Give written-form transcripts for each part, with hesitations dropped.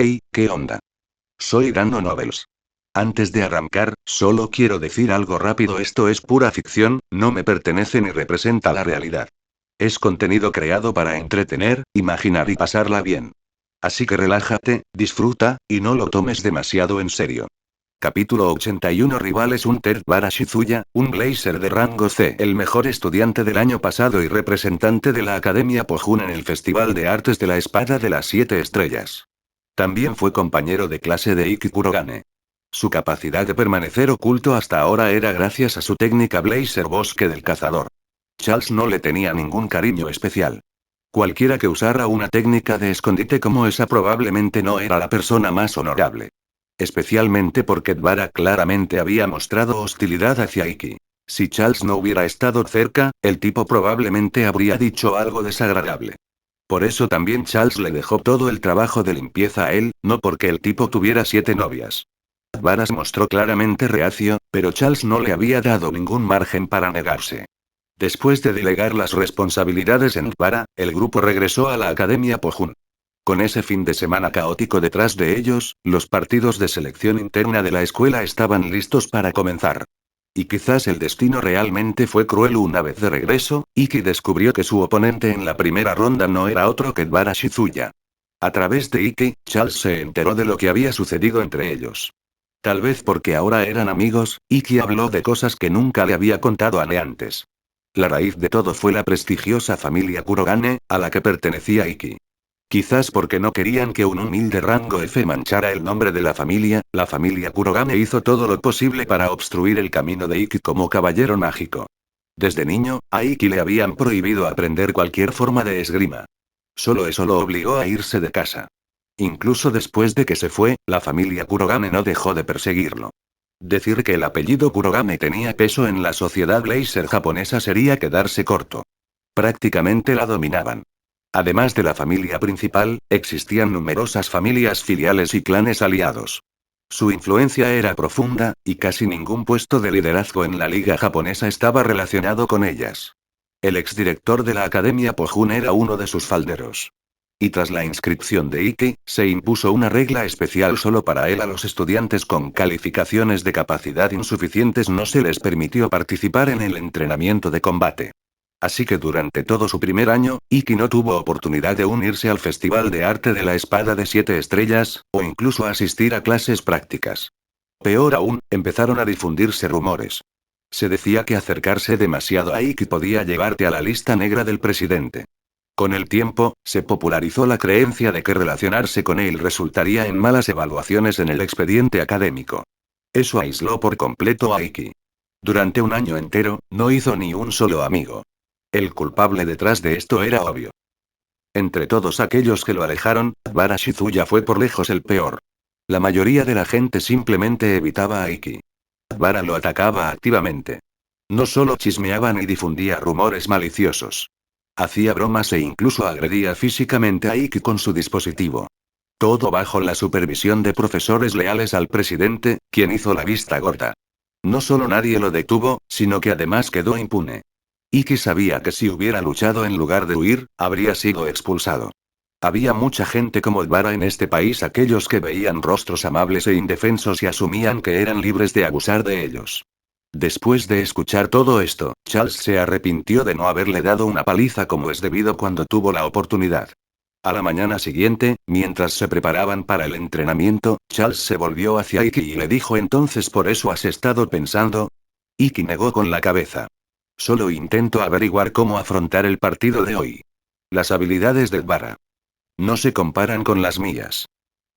Hey, ¿qué onda? Soy Dano Nobles. Antes de arrancar, solo quiero decir algo rápido: esto es pura ficción, no me pertenece ni representa la realidad. Es contenido creado para entretener, imaginar y pasarla bien. Así que relájate, disfruta, y no lo tomes demasiado en serio. Capítulo 81. Rivales. Un Ted Bara Shizuya, un Blazer de rango C, el mejor estudiante del año pasado y representante de la Academia Pohun en el Festival de Artes de la Espada de las Siete Estrellas. También fue compañero de clase de Iki Kurogane. Su capacidad de permanecer oculto hasta ahora era gracias a su técnica Blazer Bosque del Cazador. Charles no le tenía ningún cariño especial. Cualquiera que usara una técnica de escondite como esa probablemente no era la persona más honorable. Especialmente porque Dvara claramente había mostrado hostilidad hacia Iki. Si Charles no hubiera estado cerca, el tipo probablemente habría dicho algo desagradable. Por eso también Charles le dejó todo el trabajo de limpieza a él, no porque el tipo tuviera 7 novias. Dvara se mostró claramente reacio, pero Charles no le había dado ningún margen para negarse. Después de delegar las responsabilidades en Dvara, el grupo regresó a la Academia Pohun. Con ese fin de semana caótico detrás de ellos, los partidos de selección interna de la escuela estaban listos para comenzar. Y quizás el destino realmente fue cruel. Una vez de regreso, Iki descubrió que su oponente en la primera ronda no era otro que Dvara Shizuya. A través de Iki, Charles se enteró de lo que había sucedido entre ellos. Tal vez porque ahora eran amigos, Iki habló de cosas que nunca le había contado a Ne antes. La raíz de todo fue la prestigiosa familia Kurogane, a la que pertenecía Iki. Quizás porque no querían que un humilde rango F manchara el nombre de la familia Kurogane hizo todo lo posible para obstruir el camino de Iki como caballero mágico. Desde niño, a Iki le habían prohibido aprender cualquier forma de esgrima. Solo eso lo obligó a irse de casa. Incluso después de que se fue, la familia Kurogane no dejó de perseguirlo. Decir que el apellido Kurogane tenía peso en la sociedad blazer japonesa sería quedarse corto. Prácticamente la dominaban. Además de la familia principal, existían numerosas familias filiales y clanes aliados. Su influencia era profunda, y casi ningún puesto de liderazgo en la liga japonesa estaba relacionado con ellas. El exdirector de la Academia Pohun era uno de sus falderos. Y tras la inscripción de Iki, se impuso una regla especial solo para él: a los estudiantes con calificaciones de capacidad insuficientes no se les permitió participar en el entrenamiento de combate. Así que durante todo su primer año, Iki no tuvo oportunidad de unirse al Festival de Arte de la Espada de 7 Estrellas, o incluso asistir a clases prácticas. Peor aún, empezaron a difundirse rumores. Se decía que acercarse demasiado a Iki podía llevarte a la lista negra del presidente. Con el tiempo, se popularizó la creencia de que relacionarse con él resultaría en malas evaluaciones en el expediente académico. Eso aisló por completo a Iki. Durante un año entero, no hizo ni un solo amigo. El culpable detrás de esto era obvio. Entre todos aquellos que lo alejaron, Dvara Shizuya fue por lejos el peor. La mayoría de la gente simplemente evitaba a Iki. Dvara lo atacaba activamente. No solo chismeaban y difundía rumores maliciosos. Hacía bromas e incluso agredía físicamente a Iki con su dispositivo. Todo bajo la supervisión de profesores leales al presidente, quien hizo la vista gorda. No solo nadie lo detuvo, sino que además quedó impune. Iki sabía que si hubiera luchado en lugar de huir, habría sido expulsado. Había mucha gente como Dvara en este país, aquellos que veían rostros amables e indefensos y asumían que eran libres de abusar de ellos. Después de escuchar todo esto, Charles se arrepintió de no haberle dado una paliza como es debido cuando tuvo la oportunidad. A la mañana siguiente, mientras se preparaban para el entrenamiento, Charles se volvió hacia Iki y le dijo: entonces ¿por eso has estado pensando? Iki negó con la cabeza. Solo intento averiguar cómo afrontar el partido de hoy. Las habilidades de Dvara no se comparan con las mías.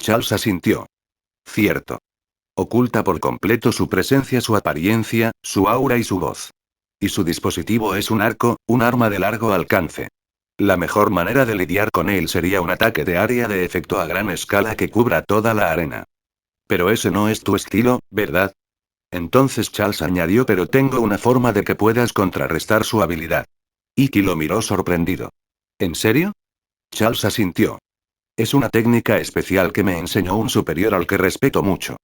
Charles asintió. Cierto. Oculta por completo su presencia, su apariencia, su aura y su voz. Y su dispositivo es un arco, un arma de largo alcance. La mejor manera de lidiar con él sería un ataque de área de efecto a gran escala que cubra toda la arena. Pero ese no es tu estilo, ¿verdad? Entonces Charles añadió: pero tengo una forma de que puedas contrarrestar su habilidad. Iki lo miró sorprendido. ¿En serio? Charles asintió. Es una técnica especial que me enseñó un superior al que respeto mucho.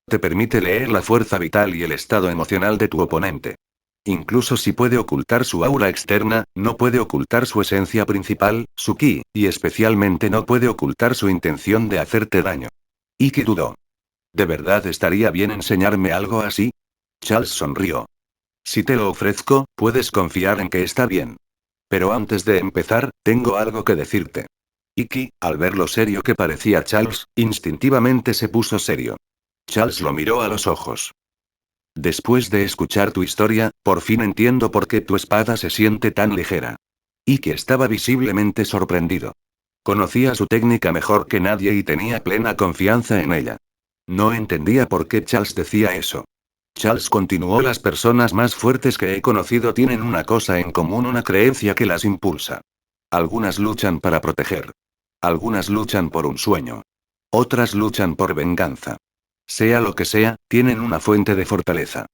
Te permite leer la fuerza vital y el estado emocional de tu oponente. Incluso si puede ocultar su aura externa, no puede ocultar su esencia principal, su ki, y especialmente no puede ocultar su intención de hacerte daño. Iki dudó. ¿De verdad estaría bien enseñarme algo así? Charles sonrió. Si te lo ofrezco, puedes confiar en que está bien. Pero antes de empezar, tengo algo que decirte. Iki, al ver lo serio que parecía Charles, instintivamente se puso serio. Charles lo miró a los ojos. Después de escuchar tu historia, por fin entiendo por qué tu espada se siente tan ligera. Iki estaba visiblemente sorprendido. Conocía su técnica mejor que nadie y tenía plena confianza en ella. No entendía por qué Charles decía eso. Charles continuó: las personas más fuertes que he conocido tienen una cosa en común, una creencia que las impulsa. Algunas luchan para proteger. Algunas luchan por un sueño. Otras luchan por venganza. Sea lo que sea, tienen una fuente de fortaleza.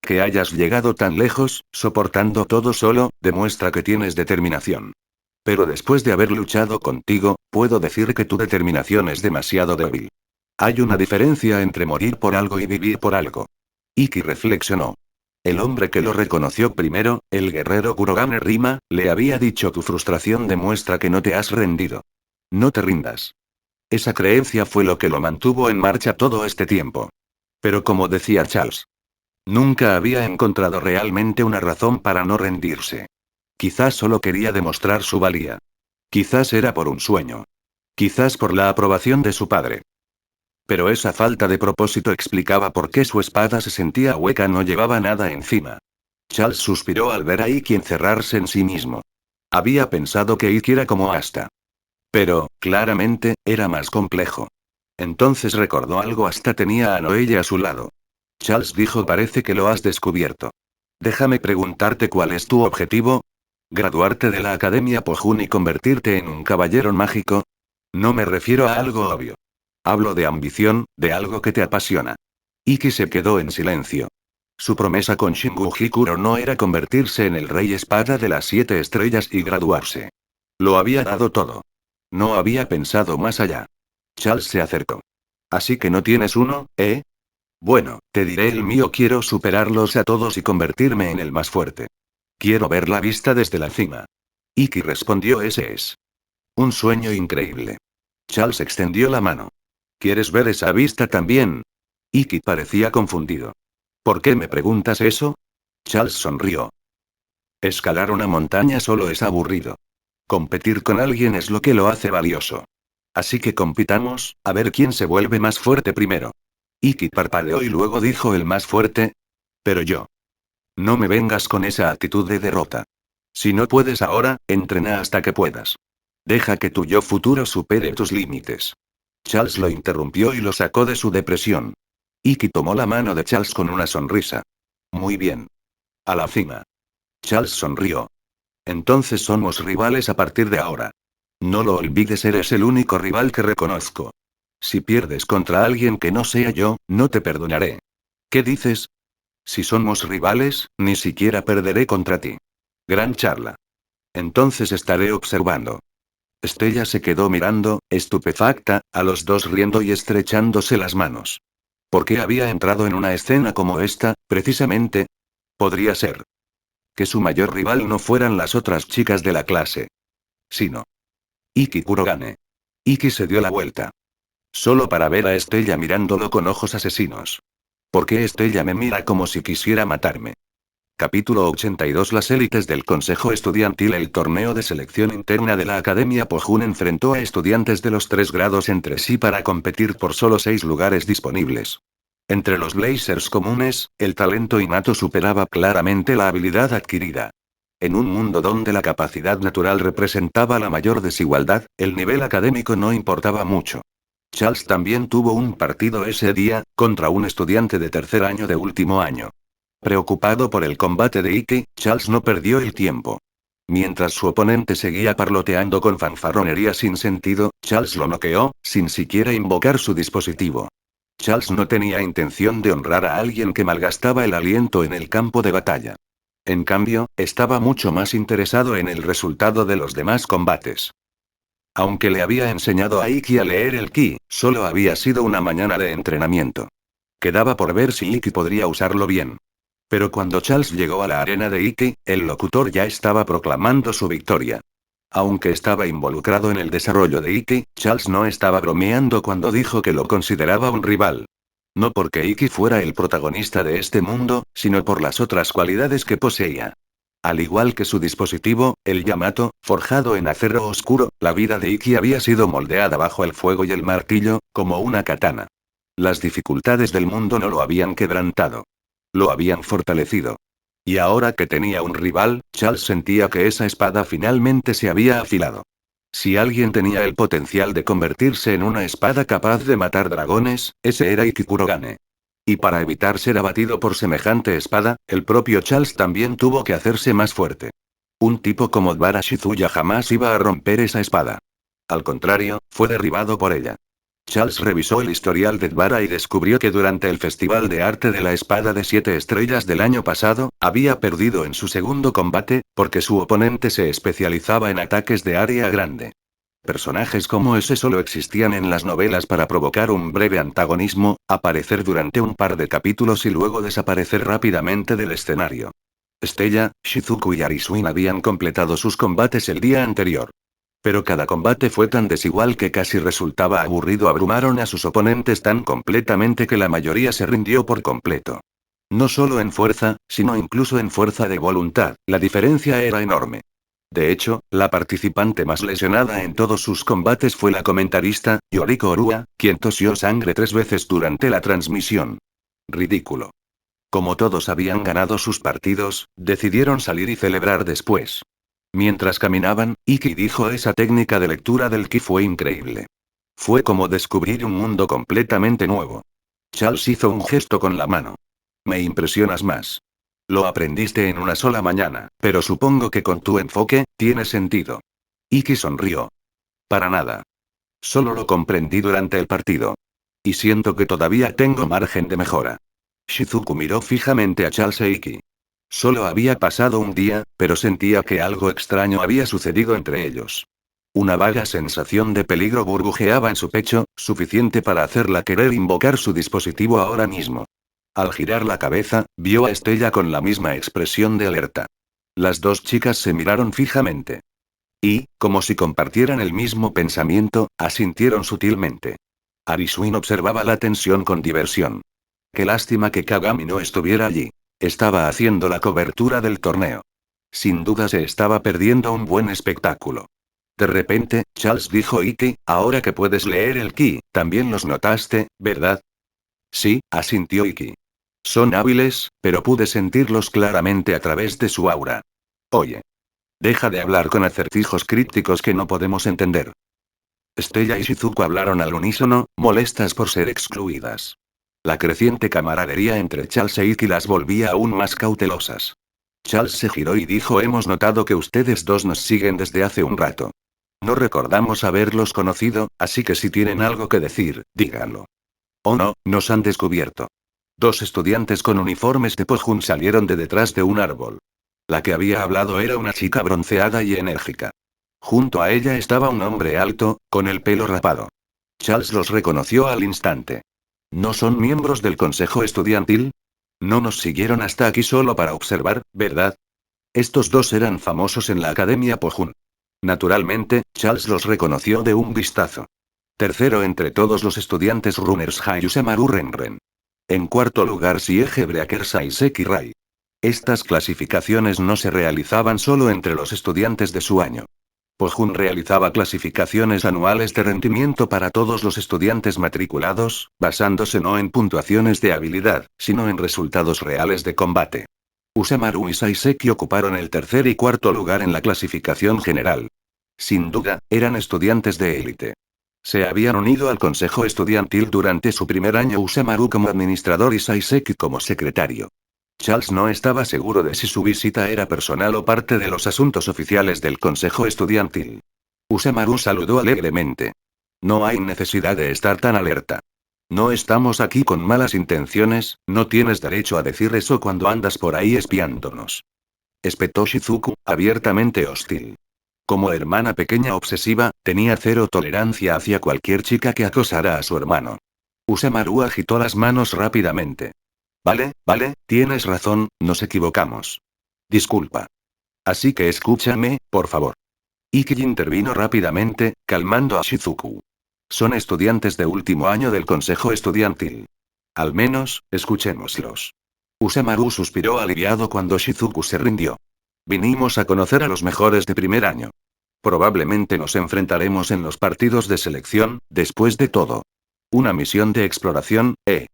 Que hayas llegado tan lejos, soportando todo solo, demuestra que tienes determinación. Pero después de haber luchado contigo, puedo decir que tu determinación es demasiado débil. Hay una diferencia entre morir por algo y vivir por algo. Iki reflexionó. El hombre que lo reconoció primero, el guerrero Kurogane Rima, le había dicho: tu frustración demuestra que no te has rendido. No te rindas. Esa creencia fue lo que lo mantuvo en marcha todo este tiempo. Pero como decía Charles, nunca había encontrado realmente una razón para no rendirse. Quizás solo quería demostrar su valía. Quizás era por un sueño. Quizás por la aprobación de su padre. Pero esa falta de propósito explicaba por qué su espada se sentía hueca, no llevaba nada encima. Charles suspiró al ver a Iki encerrarse en sí mismo. Había pensado que Iki era como Asta. Pero, claramente, era más complejo. Entonces recordó algo: hasta tenía a Noelle a su lado. Charles dijo: parece que lo has descubierto. Déjame preguntarte, ¿cuál es tu objetivo? ¿Graduarte de la Academia Pohun y convertirte en un caballero mágico? No me refiero a algo obvio. Hablo de ambición, de algo que te apasiona. Iki se quedó en silencio. Su promesa con Shingu Hikuro no era convertirse en el rey espada de las 7 estrellas y graduarse. Lo había dado todo. No había pensado más allá. Charles se acercó. Así que no tienes uno, ¿eh? Bueno, te diré el mío: quiero superarlos a todos y convertirme en el más fuerte. Quiero ver la vista desde la cima. Iki respondió: ese es un sueño increíble. Charles extendió la mano. ¿Quieres ver esa vista también? Iki parecía confundido. ¿Por qué me preguntas eso? Charles sonrió. Escalar una montaña solo es aburrido. Competir con alguien es lo que lo hace valioso. Así que compitamos, a ver quién se vuelve más fuerte primero. Iki parpadeó y luego dijo: ¿el más fuerte? Pero yo. No me vengas con esa actitud de derrota. Si no puedes ahora, entrena hasta que puedas. Deja que tu yo futuro supere tus límites. Charles lo interrumpió y lo sacó de su depresión. Iki tomó la mano de Charles con una sonrisa. Muy bien. A la cima. Charles sonrió. Entonces somos rivales a partir de ahora. No lo olvides, eres el único rival que reconozco. Si pierdes contra alguien que no sea yo, no te perdonaré. ¿Qué dices? Si somos rivales, ni siquiera perderé contra ti. Gran charla. Entonces estaré observando. Stella se quedó mirando, estupefacta, a los dos riendo y estrechándose las manos. ¿Por qué había entrado en una escena como esta, precisamente? Podría ser que su mayor rival no fueran las otras chicas de la clase, sino Iki Kurogane. Iki se dio la vuelta. Solo para ver a Stella mirándolo con ojos asesinos. ¿Por qué Stella me mira como si quisiera matarme? Capítulo 82. Las élites del Consejo Estudiantil. El torneo de selección interna de la Academia Pohun enfrentó a estudiantes de los 3 grados entre sí para competir por solo 6 lugares disponibles. Entre los Blazers comunes, el talento innato superaba claramente la habilidad adquirida. En un mundo donde la capacidad natural representaba la mayor desigualdad, el nivel académico no importaba mucho. Charles también tuvo un partido ese día, contra un estudiante de tercer año de último año. Preocupado por el combate de Iki, Charles no perdió el tiempo. Mientras su oponente seguía parloteando con fanfarronería sin sentido, Charles lo noqueó, sin siquiera invocar su dispositivo. Charles no tenía intención de honrar a alguien que malgastaba el aliento en el campo de batalla. En cambio, estaba mucho más interesado en el resultado de los demás combates. Aunque le había enseñado a Iki a leer el ki, solo había sido una mañana de entrenamiento. Quedaba por ver si Iki podría usarlo bien. Pero cuando Charles llegó a la arena de Iki, el locutor ya estaba proclamando su victoria. Aunque estaba involucrado en el desarrollo de Iki, Charles no estaba bromeando cuando dijo que lo consideraba un rival. No porque Iki fuera el protagonista de este mundo, sino por las otras cualidades que poseía. Al igual que su dispositivo, el Yamato, forjado en acero oscuro, la vida de Iki había sido moldeada bajo el fuego y el martillo, como una katana. Las dificultades del mundo no lo habían quebrantado. Lo habían fortalecido. Y ahora que tenía un rival, Charles sentía que esa espada finalmente se había afilado. Si alguien tenía el potencial de convertirse en una espada capaz de matar dragones, ese era Iki Kurogane. Y para evitar ser abatido por semejante espada, el propio Charles también tuvo que hacerse más fuerte. Un tipo como Dvara Shizuya jamás iba a romper esa espada. Al contrario, fue derribado por ella. Charles revisó el historial de Dvara y descubrió que durante el Festival de Arte de la Espada de 7 Estrellas del año pasado, había perdido en su segundo combate, porque su oponente se especializaba en ataques de área grande. Personajes como ese solo existían en las novelas para provocar un breve antagonismo, aparecer durante un par de capítulos y luego desaparecer rápidamente del escenario. Stella, Shizuku y Arisuin habían completado sus combates el día anterior. Pero cada combate fue tan desigual que casi resultaba aburrido. Abrumaron a sus oponentes tan completamente que la mayoría se rindió por completo. No solo en fuerza, sino incluso en fuerza de voluntad, la diferencia era enorme. De hecho, la participante más lesionada en todos sus combates fue la comentarista, Yoriko Orua, quien tosió sangre 3 veces durante la transmisión. Ridículo. Como todos habían ganado sus partidos, decidieron salir y celebrar después. Mientras caminaban, Iki dijo: esa técnica de lectura del ki fue increíble. Fue como descubrir un mundo completamente nuevo. Charles hizo un gesto con la mano. Me impresionas más. Lo aprendiste en una sola mañana, pero supongo que con tu enfoque, tiene sentido. Iki sonrió. Para nada. Solo lo comprendí durante el partido. Y siento que todavía tengo margen de mejora. Shizuku miró fijamente a Charles e Iki. Solo había pasado un día, pero sentía que algo extraño había sucedido entre ellos. Una vaga sensación de peligro burbujeaba en su pecho, suficiente para hacerla querer invocar su dispositivo ahora mismo. Al girar la cabeza, vio a Stella con la misma expresión de alerta. Las dos chicas se miraron fijamente. Y, como si compartieran el mismo pensamiento, asintieron sutilmente. Arisuin observaba la tensión con diversión. Qué lástima que Kagami no estuviera allí. Estaba haciendo la cobertura del torneo. Sin duda se estaba perdiendo un buen espectáculo. De repente, Charles dijo: Iki, ahora que puedes leer el ki, también los notaste, ¿verdad? Sí, asintió Iki. Son hábiles, pero pude sentirlos claramente a través de su aura. Oye. Deja de hablar con acertijos crípticos que no podemos entender. Stella y Shizuku hablaron al unísono, molestas por ser excluidas. La creciente camaradería entre Charles e Iki las volvía aún más cautelosas. Charles se giró y dijo: hemos notado que ustedes dos nos siguen desde hace un rato. No recordamos haberlos conocido, así que si tienen algo que decir, díganlo. Oh no, nos han descubierto. 2 estudiantes con uniformes de Pojun salieron de detrás de un árbol. La que había hablado era una chica bronceada y enérgica. Junto a ella estaba un hombre alto, con el pelo rapado. Charles los reconoció al instante. ¿No son miembros del consejo estudiantil? No nos siguieron hasta aquí solo para observar, ¿verdad? Estos dos eran famosos en la Academia Pojun. Naturalmente, Charles los reconoció de un vistazo. Tercero entre todos los estudiantes runners High Usamaru Renren. En cuarto lugar Siege Breaker Saiseki Rai. Estas clasificaciones no se realizaban solo entre los estudiantes de su año. Pojun realizaba clasificaciones anuales de rendimiento para todos los estudiantes matriculados, basándose no en puntuaciones de habilidad, sino en resultados reales de combate. Usamaru y Saiseki ocuparon el tercer y cuarto lugar en la clasificación general. Sin duda, eran estudiantes de élite. Se habían unido al consejo estudiantil durante su primer año, Usamaru como administrador y Saiseki como secretario. Charles no estaba seguro de si su visita era personal o parte de los asuntos oficiales del consejo estudiantil. Usamaru saludó alegremente. No hay necesidad de estar tan alerta. No estamos aquí con malas intenciones, no tienes derecho a decir eso cuando andas por ahí espiándonos. Espetó Shizuku, abiertamente hostil. Como hermana pequeña obsesiva, tenía cero tolerancia hacia cualquier chica que acosara a su hermano. Usamaru agitó las manos rápidamente. Vale, tienes razón, nos equivocamos. Disculpa. Así que escúchame, por favor. Iki intervino rápidamente, calmando a Shizuku. Son estudiantes de último año del consejo estudiantil. Al menos, escuchémoslos. Usamaru suspiró aliviado cuando Shizuku se rindió. Vinimos a conocer a los mejores de primer año. Probablemente nos enfrentaremos en los partidos de selección, después de todo. Una misión de exploración, ¿eh?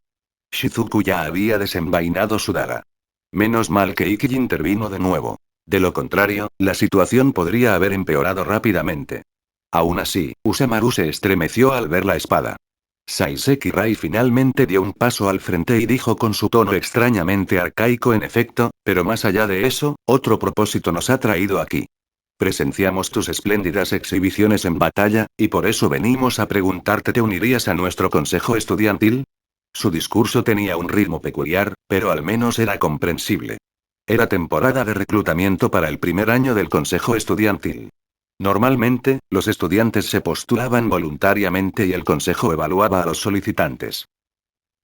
Shizuku ya había desenvainado su daga. Menos mal que Iki intervino de nuevo. De lo contrario, la situación podría haber empeorado rápidamente. Aún así, Usamaru se estremeció al ver la espada. Saiseki Rai finalmente dio un paso al frente y dijo con su tono extrañamente arcaico: en efecto, pero más allá de eso, otro propósito nos ha traído aquí. Presenciamos tus espléndidas exhibiciones en batalla, y por eso venimos a preguntarte: ¿te unirías a nuestro consejo estudiantil? Su discurso tenía un ritmo peculiar, pero al menos era comprensible. Era temporada de reclutamiento para el primer año del consejo estudiantil. Normalmente, los estudiantes se postulaban voluntariamente y el consejo evaluaba a los solicitantes.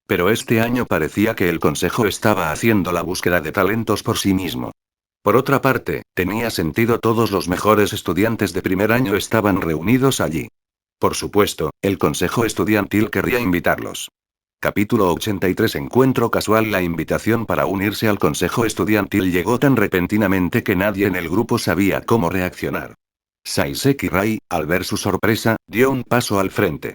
Pero este año parecía que el consejo estaba haciendo la búsqueda de talentos por sí mismo. Por otra parte, tenía sentido: todos los mejores estudiantes de primer año estaban reunidos allí. Por supuesto, el consejo estudiantil querría invitarlos. Capítulo 83. Encuentro casual. La invitación para unirse al consejo estudiantil llegó tan repentinamente que nadie en el grupo sabía cómo reaccionar. Saiseki Rai, al ver su sorpresa, dio un paso al frente.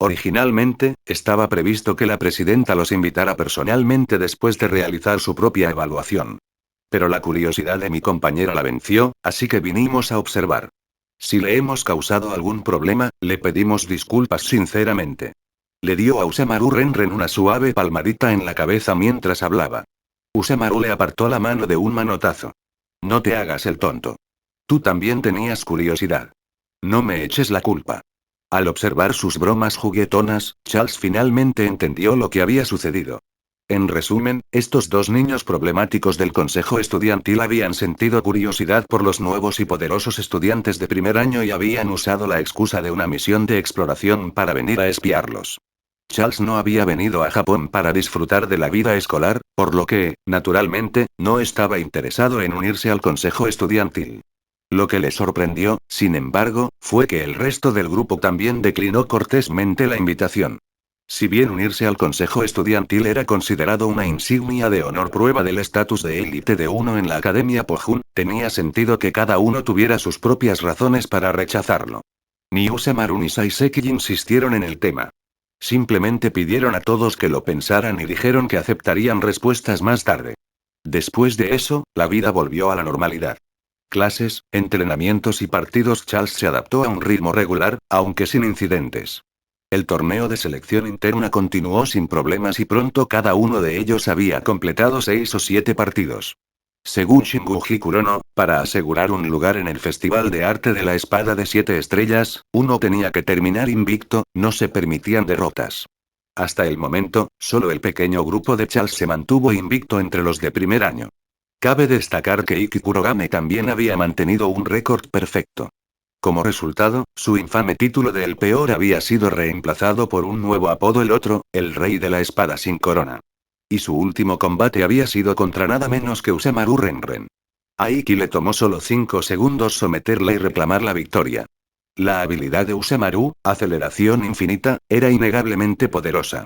Originalmente, estaba previsto que la presidenta los invitara personalmente después de realizar su propia evaluación. Pero la curiosidad de mi compañera la venció, así que vinimos a observar. Si le hemos causado algún problema, le pedimos disculpas sinceramente. Le dio a Usamaru Renren una suave palmadita en la cabeza mientras hablaba. Usamaru le apartó la mano de un manotazo. No te hagas el tonto. Tú también tenías curiosidad. No me eches la culpa. Al observar sus bromas juguetonas, Charles finalmente entendió lo que había sucedido. En resumen, estos dos niños problemáticos del consejo estudiantil habían sentido curiosidad por los nuevos y poderosos estudiantes de primer año y habían usado la excusa de una misión de exploración para venir a espiarlos. Charles no había venido a Japón para disfrutar de la vida escolar, por lo que, naturalmente, no estaba interesado en unirse al consejo estudiantil. Lo que le sorprendió, sin embargo, fue que el resto del grupo también declinó cortésmente la invitación. Si bien unirse al consejo estudiantil era considerado una insignia de honor, prueba del estatus de élite de uno en la Academia Pohun, tenía sentido que cada uno tuviera sus propias razones para rechazarlo. Ni Usamaru ni Saiseki insistieron en el tema. Simplemente pidieron a todos que lo pensaran y dijeron que aceptarían respuestas más tarde. Después de eso, la vida volvió a la normalidad. Clases, entrenamientos y partidos. Charles se adaptó a un ritmo regular, aunque sin incidentes. El torneo de selección interna continuó sin problemas y pronto cada uno de ellos había completado 6 o 7 partidos. Según Shinguji Kurono, para asegurar un lugar en el Festival de Arte de la Espada de 7 Estrellas, uno tenía que terminar invicto, no se permitían derrotas. Hasta el momento, solo el pequeño grupo de Charles se mantuvo invicto entre los de primer año. Cabe destacar que Iki Kurogame también había mantenido un récord perfecto. Como resultado, su infame título de el peor había sido reemplazado por un nuevo apodo: el otro, el rey de la espada sin corona. Y su último combate había sido contra nada menos que Usamaru Renren. A Iki le tomó solo 5 segundos someterla y reclamar la victoria. La habilidad de Usamaru, aceleración infinita, era innegablemente poderosa.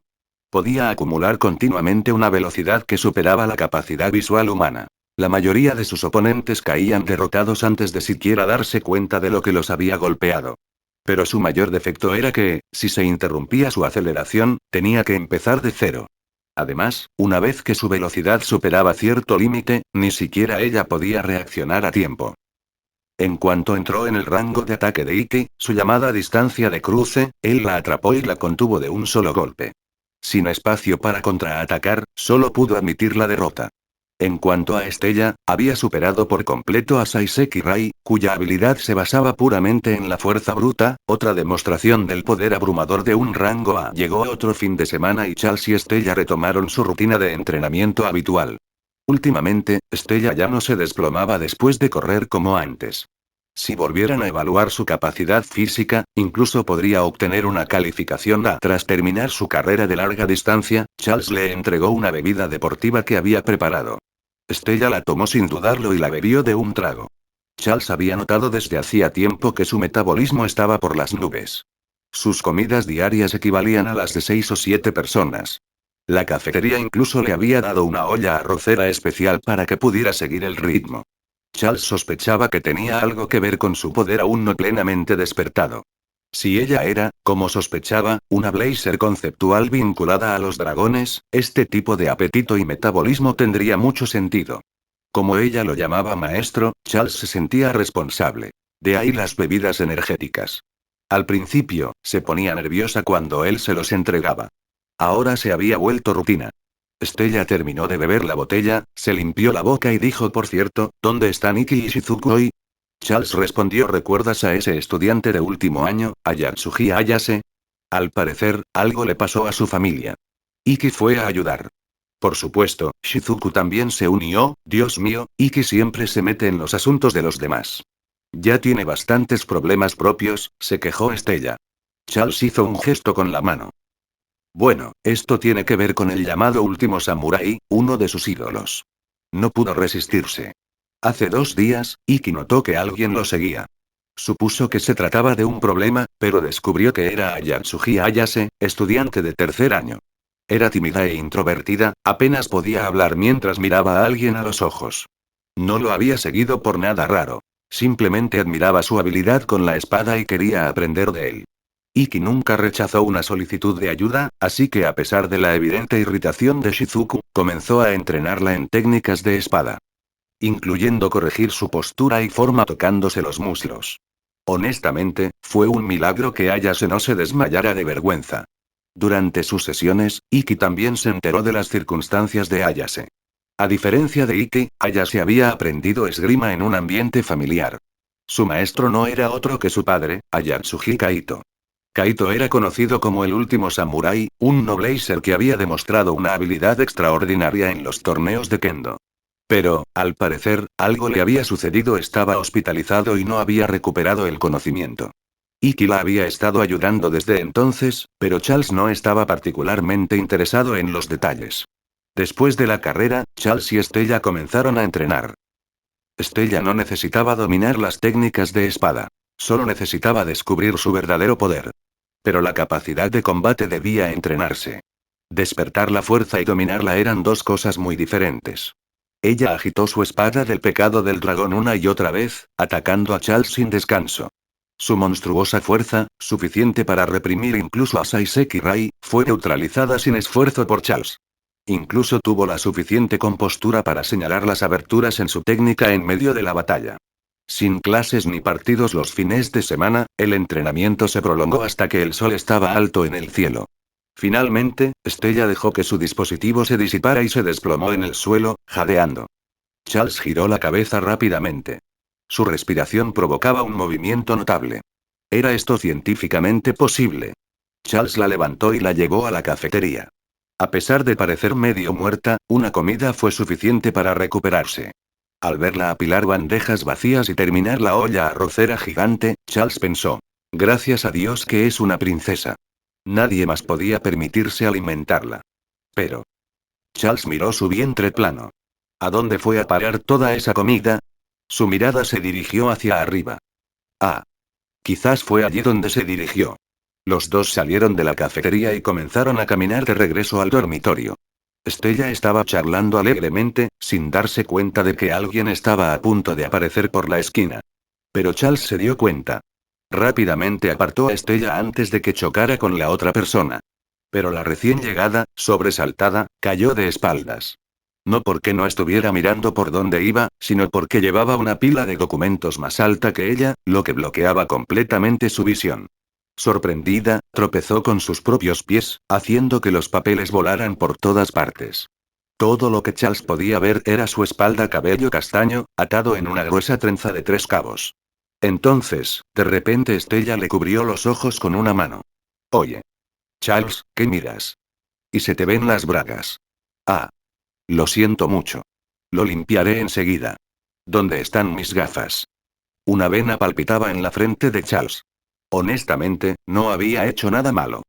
Podía acumular continuamente una velocidad que superaba la capacidad visual humana. La mayoría de sus oponentes caían derrotados antes de siquiera darse cuenta de lo que los había golpeado. Pero su mayor defecto era que, si se interrumpía su aceleración, tenía que empezar de cero. Además, una vez que su velocidad superaba cierto límite, ni siquiera ella podía reaccionar a tiempo. En cuanto entró en el rango de ataque de Iki, su llamada distancia de cruce, él la atrapó y la contuvo de un solo golpe. Sin espacio para contraatacar, solo pudo admitir la derrota. En cuanto a Estella, había superado por completo a Saiseki Rai, cuya habilidad se basaba puramente en la fuerza bruta, otra demostración del poder abrumador de un rango A. Llegó otro fin de semana y Charles y Estella retomaron su rutina de entrenamiento habitual. Últimamente, Estella ya no se desplomaba después de correr como antes. Si volvieran a evaluar su capacidad física, incluso podría obtener una calificación A. Tras terminar su carrera de larga distancia, Charles le entregó una bebida deportiva que había preparado. Stella la tomó sin dudarlo y la bebió de un trago. Charles había notado desde hacía tiempo que su metabolismo estaba por las nubes. Sus comidas diarias equivalían a las de 6 o 7 personas. La cafetería incluso le había dado una olla arrocera especial para que pudiera seguir el ritmo. Charles sospechaba que tenía algo que ver con su poder aún no plenamente despertado. Si ella era, como sospechaba, una Blazer conceptual vinculada a los dragones, este tipo de apetito y metabolismo tendría mucho sentido. Como ella lo llamaba maestro, Charles se sentía responsable. De ahí las bebidas energéticas. Al principio, se ponía nerviosa cuando él se los entregaba. Ahora se había vuelto rutina. Stella terminó de beber la botella, se limpió la boca y dijo: por cierto, ¿dónde están Ikki y Shizuku hoy? Charles respondió: ¿recuerdas a ese estudiante de último año, a Yatsuji Ayase? Al parecer, algo le pasó a su familia. Ikki fue a ayudar. Por supuesto, Shizuku también se unió. Dios mío, Ikki siempre se mete en los asuntos de los demás. Ya tiene bastantes problemas propios, se quejó Stella. Charles hizo un gesto con la mano. Bueno, esto tiene que ver con el llamado último samurái, uno de sus ídolos. No pudo resistirse. Hace 2 días, Ikki notó que alguien lo seguía. Supuso que se trataba de un problema, pero descubrió que era Ayatsuji Ayase, estudiante de 3er año. Era tímida e introvertida, apenas podía hablar mientras miraba a alguien a los ojos. No lo había seguido por nada raro. Simplemente admiraba su habilidad con la espada y quería aprender de él. Ikki nunca rechazó una solicitud de ayuda, así que a pesar de la evidente irritación de Shizuku, comenzó a entrenarla en técnicas de espada. Incluyendo corregir su postura y forma tocándose los muslos. Honestamente, fue un milagro que Ayase no se desmayara de vergüenza. Durante sus sesiones, Ikki también se enteró de las circunstancias de Ayase. A diferencia de Ikki, Ayase había aprendido esgrima en un ambiente familiar. Su maestro no era otro que su padre, Ayatsuji Kaito. Kaito era conocido como el último samurái, un noblazer que había demostrado una habilidad extraordinaria en los torneos de kendo. Pero, al parecer, algo le había sucedido, estaba hospitalizado y no había recuperado el conocimiento. Ikki la había estado ayudando desde entonces, pero Charles no estaba particularmente interesado en los detalles. Después de la carrera, Charles y Stella comenzaron a entrenar. Stella no necesitaba dominar las técnicas de espada. Solo necesitaba descubrir su verdadero poder. Pero la capacidad de combate debía entrenarse. Despertar la fuerza y dominarla eran 2 cosas muy diferentes. Ella agitó su espada del pecado del dragón una y otra vez, atacando a Charles sin descanso. Su monstruosa fuerza, suficiente para reprimir incluso a Saiseki Rai, fue neutralizada sin esfuerzo por Charles. Incluso tuvo la suficiente compostura para señalar las aberturas en su técnica en medio de la batalla. Sin clases ni partidos los fines de semana, el entrenamiento se prolongó hasta que el sol estaba alto en el cielo. Finalmente, Stella dejó que su dispositivo se disipara y se desplomó en el suelo, jadeando. Charles giró la cabeza rápidamente. Su respiración provocaba un movimiento notable. ¿Era esto científicamente posible? Charles la levantó y la llevó a la cafetería. A pesar de parecer medio muerta, una comida fue suficiente para recuperarse. Al verla apilar bandejas vacías y terminar la olla arrocera gigante, Charles pensó: gracias a Dios que es una princesa. Nadie más podía permitirse alimentarla. Pero Charles miró su vientre plano. ¿A dónde fue a parar toda esa comida? Su mirada se dirigió hacia arriba. Ah. Quizás fue allí donde se dirigió. Los dos salieron de la cafetería y comenzaron a caminar de regreso al dormitorio. Stella estaba charlando alegremente, sin darse cuenta de que alguien estaba a punto de aparecer por la esquina. Pero Charles se dio cuenta. Rápidamente apartó a Stella antes de que chocara con la otra persona. Pero la recién llegada, sobresaltada, cayó de espaldas. No porque no estuviera mirando por dónde iba, sino porque llevaba una pila de documentos más alta que ella, lo que bloqueaba completamente su visión. Sorprendida, tropezó con sus propios pies, haciendo que los papeles volaran por todas partes. Todo lo que Charles podía ver era su espalda, cabello castaño, atado en una gruesa trenza de 3 cabos. Entonces, de repente Stella le cubrió los ojos con una mano. Oye. Charles, ¿qué miras? Y se te ven las bragas. Ah. Lo siento mucho. Lo limpiaré enseguida. ¿Dónde están mis gafas? Una vena palpitaba en la frente de Charles. Honestamente, no había hecho nada malo.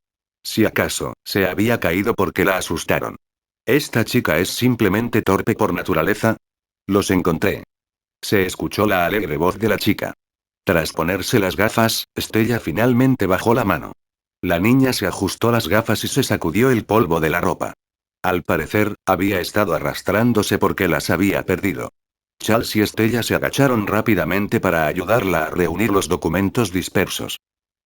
Si acaso, se había caído porque la asustaron. ¿Esta chica es simplemente torpe por naturaleza? Los encontré. Se escuchó la alegre voz de la chica. Tras ponerse las gafas, Stella finalmente bajó la mano. La niña se ajustó las gafas y se sacudió el polvo de la ropa. Al parecer, había estado arrastrándose porque las había perdido. Charles y Stella se agacharon rápidamente para ayudarla a reunir los documentos dispersos.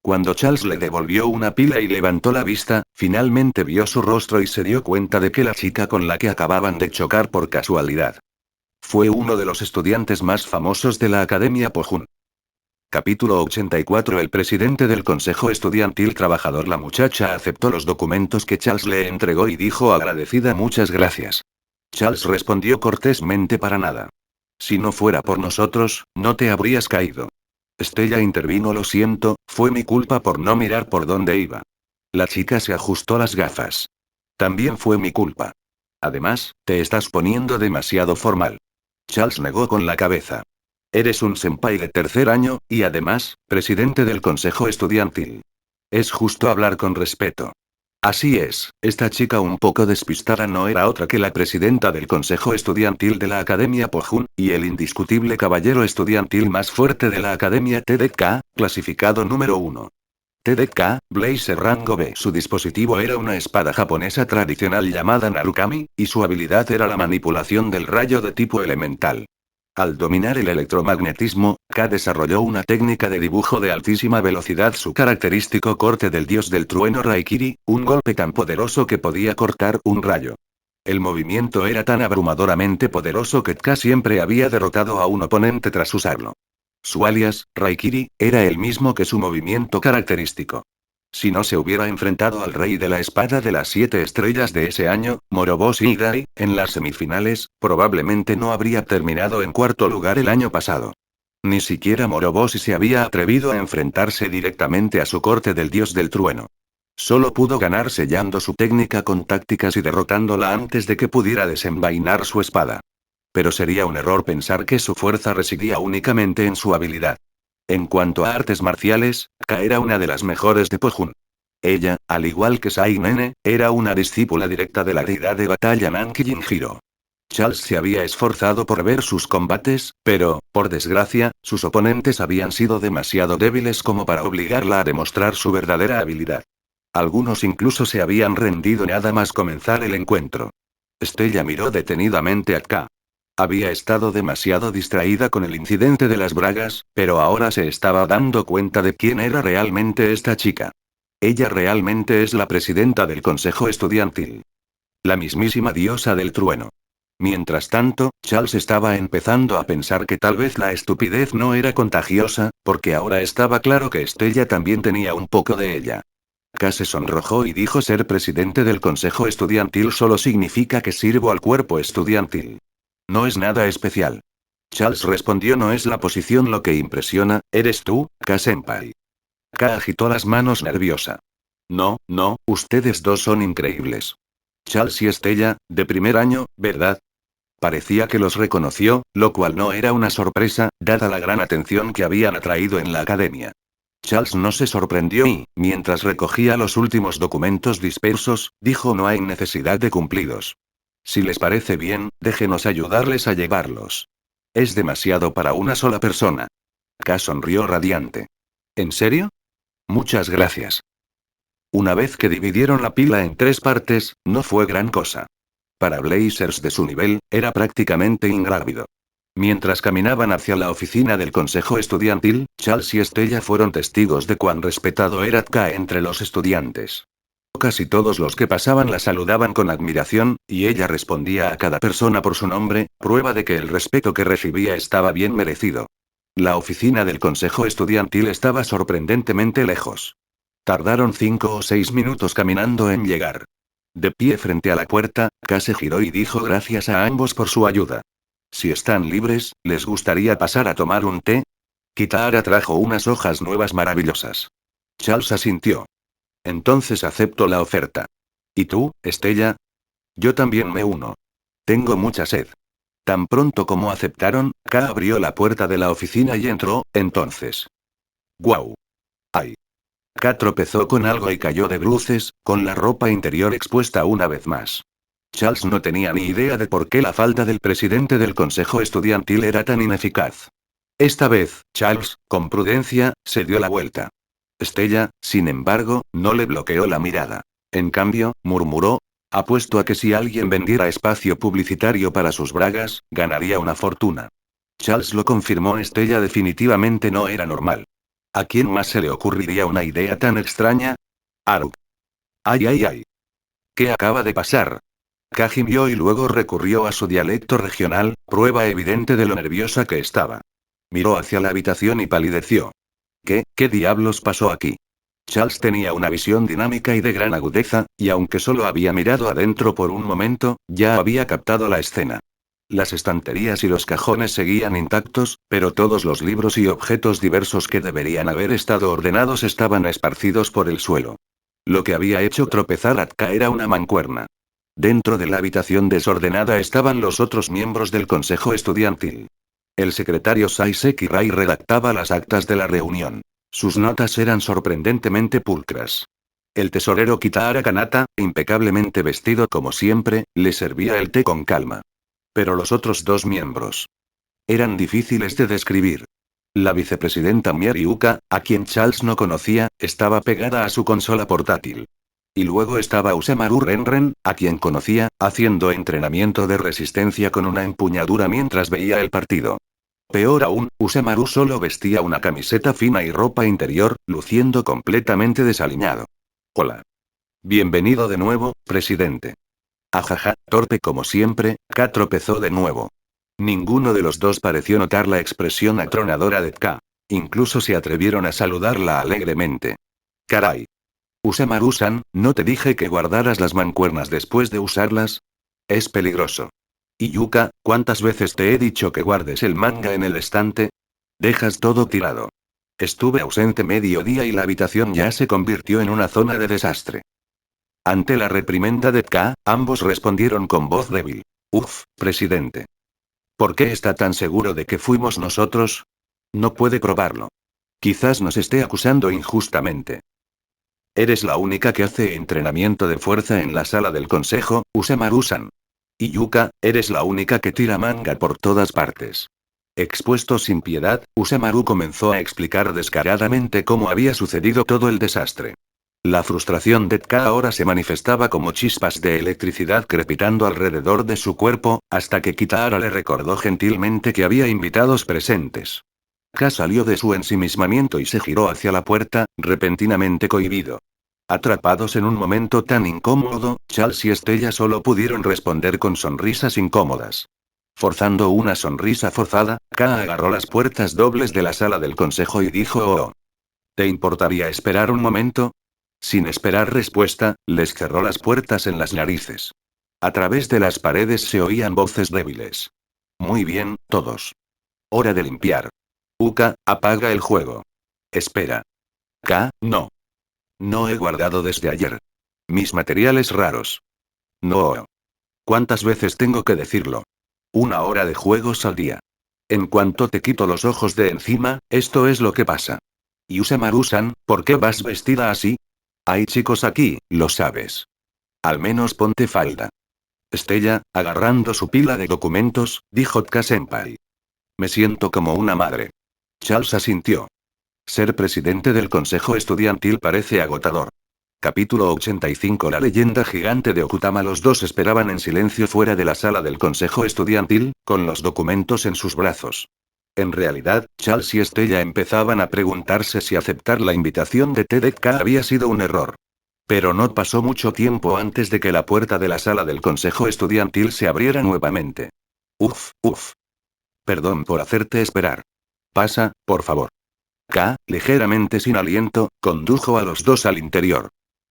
Cuando Charles le devolvió una pila y levantó la vista, finalmente vio su rostro y se dio cuenta de que la chica con la que acababan de chocar por casualidad fue uno de los estudiantes más famosos de la Academia Pohun. Capítulo 84. El presidente del Consejo Estudiantil Trabajador. La muchacha aceptó los documentos que Charles le entregó y dijo agradecida: muchas gracias. Charles respondió cortésmente: para nada. Si no fuera por nosotros, no te habrías caído. Stella intervino: lo siento, fue mi culpa por no mirar por dónde iba. La chica se ajustó las gafas. También fue mi culpa. Además, te estás poniendo demasiado formal. Charles negó con la cabeza. Eres un senpai de tercer año, y además, presidente del consejo estudiantil. Es justo hablar con respeto. Así es, esta chica un poco despistada no era otra que la presidenta del consejo estudiantil de la Academia Pohun, y el indiscutible caballero estudiantil más fuerte de la Academia TDK, clasificado número 1. TDK, Blazer rango B. Su dispositivo era una espada japonesa tradicional llamada Narukami, y su habilidad era la manipulación del rayo de tipo elemental. Al dominar el electromagnetismo, K desarrolló una técnica de dibujo de altísima velocidad. Su característico corte del dios del trueno Raikiri, un golpe tan poderoso que podía cortar un rayo. El movimiento era tan abrumadoramente poderoso que K siempre había derrotado a un oponente tras usarlo. Su alias, Raikiri, era el mismo que su movimiento característico. Si no se hubiera enfrentado al rey de la espada de las 7 estrellas de ese año, Moroboshi Higai, en las semifinales, probablemente no habría terminado en cuarto lugar el año pasado. Ni siquiera Moroboshi se había atrevido a enfrentarse directamente a su corte del dios del trueno. Solo pudo ganar sellando su técnica con tácticas y derrotándola antes de que pudiera desenvainar su espada. Pero sería un error pensar que su fuerza residía únicamente en su habilidad. En cuanto a artes marciales, Ka era una de las mejores de Pohun. Ella, al igual que Sai Nene, era una discípula directa de la deidad de batalla Nanki Jinjiro. Charles se había esforzado por ver sus combates, pero, por desgracia, sus oponentes habían sido demasiado débiles como para obligarla a demostrar su verdadera habilidad. Algunos incluso se habían rendido nada más comenzar el encuentro. Stella miró detenidamente a Ka. Había estado demasiado distraída con el incidente de las bragas, pero ahora se estaba dando cuenta de quién era realmente esta chica. Ella realmente es la presidenta del consejo estudiantil. La mismísima diosa del trueno. Mientras tanto, Charles estaba empezando a pensar que tal vez la estupidez no era contagiosa, porque ahora estaba claro que Stella también tenía un poco de ella. K se sonrojó y dijo: ser presidente del consejo estudiantil solo significa que sirvo al cuerpo estudiantil. No es nada especial. Charles respondió: no es la posición lo que impresiona, eres tú, K-senpai. K agitó las manos nerviosa. No, no, ustedes dos son increíbles. Charles y Stella, de primer año, ¿verdad? Parecía que los reconoció, lo cual no era una sorpresa, dada la gran atención que habían atraído en la academia. Charles no se sorprendió y, mientras recogía los últimos documentos dispersos, dijo: no hay necesidad de cumplidos. Si les parece bien, déjenos ayudarles a llevarlos. Es demasiado para una sola persona. K sonrió radiante. ¿En serio? Muchas gracias. Una vez que dividieron la pila en 3 partes, no fue gran cosa. Para blazers de su nivel, era prácticamente ingrávido. Mientras caminaban hacia la oficina del consejo estudiantil, Charles y Stella fueron testigos de cuán respetado era K entre los estudiantes. Casi todos los que pasaban la saludaban con admiración, y ella respondía a cada persona por su nombre, prueba de que el respeto que recibía estaba bien merecido. La oficina del consejo estudiantil estaba sorprendentemente lejos. Tardaron 5 o 6 minutos caminando en llegar. De pie frente a la puerta, K se giró y dijo: gracias a ambos por su ayuda. Si están libres, ¿les gustaría pasar a tomar un té? Kitahara trajo unas hojas nuevas maravillosas. Charles asintió. Entonces acepto la oferta. ¿Y tú, Stella? Yo también me uno. Tengo mucha sed. Tan pronto como aceptaron, K abrió la puerta de la oficina y entró, entonces. ¡Guau! ¡Ay! K tropezó con algo y cayó de bruces, con la ropa interior expuesta una vez más. Charles no tenía ni idea de por qué la falda del presidente del consejo estudiantil era tan ineficaz. Esta vez, Charles, con prudencia, se dio la vuelta. Stella, sin embargo, no le bloqueó la mirada. En cambio, murmuró: apuesto a que si alguien vendiera espacio publicitario para sus bragas, ganaría una fortuna. Charles lo confirmó. Stella definitivamente no era normal. ¿A quién más se le ocurriría una idea tan extraña? Aruk. Ay, ay, ay. ¿Qué acaba de pasar? K gimió y luego recurrió a su dialecto regional, prueba evidente de lo nerviosa que estaba. Miró hacia la habitación y palideció. ¿Qué diablos pasó aquí? Charles tenía una visión dinámica y de gran agudeza, y aunque solo había mirado adentro por un momento, ya había captado la escena. Las estanterías y los cajones seguían intactos, pero todos los libros y objetos diversos que deberían haber estado ordenados estaban esparcidos por el suelo. Lo que había hecho tropezar a Tka era una mancuerna. Dentro de la habitación desordenada estaban los otros miembros del consejo estudiantil. El secretario Saiseki Rai redactaba las actas de la reunión. Sus notas eran sorprendentemente pulcras. El tesorero Kitahara Kanata, impecablemente vestido como siempre, le servía el té con calma. Pero los otros dos miembros eran difíciles de describir. La vicepresidenta Mieri Uka, a quien Charles no conocía, estaba pegada a su consola portátil. Y luego estaba Usemaru Renren, a quien conocía, haciendo entrenamiento de resistencia con una empuñadura mientras veía el partido. Peor aún, Usemaru solo vestía una camiseta fina y ropa interior, luciendo completamente desaliñado. Hola. Bienvenido de nuevo, presidente. Ajaja, torpe como siempre, K tropezó de nuevo. Ninguno de los dos pareció notar la expresión atronadora de K. Incluso se atrevieron a saludarla alegremente. Caray. Usemaru-san, ¿no te dije que guardaras las mancuernas después de usarlas? Es peligroso. Y Yuka, ¿cuántas veces te he dicho que guardes el manga en el estante? Dejas todo tirado. Estuve ausente medio día y la habitación ya se convirtió en una zona de desastre. Ante la reprimenda de K, ambos respondieron con voz débil. Uf, presidente. ¿Por qué está tan seguro de que fuimos nosotros? No puede probarlo. Quizás nos esté acusando injustamente. Eres la única que hace entrenamiento de fuerza en la sala del consejo, Usemaru-san. Y Yuka, eres la única que tira manga por todas partes. Expuesto sin piedad, Usemaru comenzó a explicar descaradamente cómo había sucedido todo el desastre. La frustración de Tka ahora se manifestaba como chispas de electricidad crepitando alrededor de su cuerpo, hasta que Kitahara le recordó gentilmente que había invitados presentes. K salió de su ensimismamiento y se giró hacia la puerta, repentinamente cohibido. Atrapados en un momento tan incómodo, Charles y Stella solo pudieron responder con sonrisas incómodas. Forzando una sonrisa forzada, K agarró las puertas dobles de la sala del consejo y dijo: «Oh. ¿Te importaría esperar un momento?» Sin esperar respuesta, les cerró las puertas en las narices. A través de las paredes se oían voces débiles. Muy bien, todos. Hora de limpiar. Uka, apaga el juego. Espera. K, no. No he guardado desde ayer. Mis materiales raros. No. ¿Cuántas veces tengo que decirlo? 1 hora de juegos al día. En cuanto te quito los ojos de encima, esto es lo que pasa. Y Usemaru-san, ¿por qué vas vestida así? Hay chicos aquí, lo sabes. Al menos ponte falda. Stella, agarrando su pila de documentos, dijo Tka-senpai. Me siento como una madre. Charles asintió. Ser presidente del consejo estudiantil parece agotador. Capítulo 85. La leyenda gigante de Okutama. Los dos esperaban en silencio fuera de la sala del consejo estudiantil, con los documentos en sus brazos. En realidad, Charles y Stella empezaban a preguntarse si aceptar la invitación de TDK había sido un error. Pero no pasó mucho tiempo antes de que la puerta de la sala del consejo estudiantil se abriera nuevamente. Uf. Perdón por hacerte esperar. Pasa, por favor. K, ligeramente sin aliento, condujo a los dos al interior.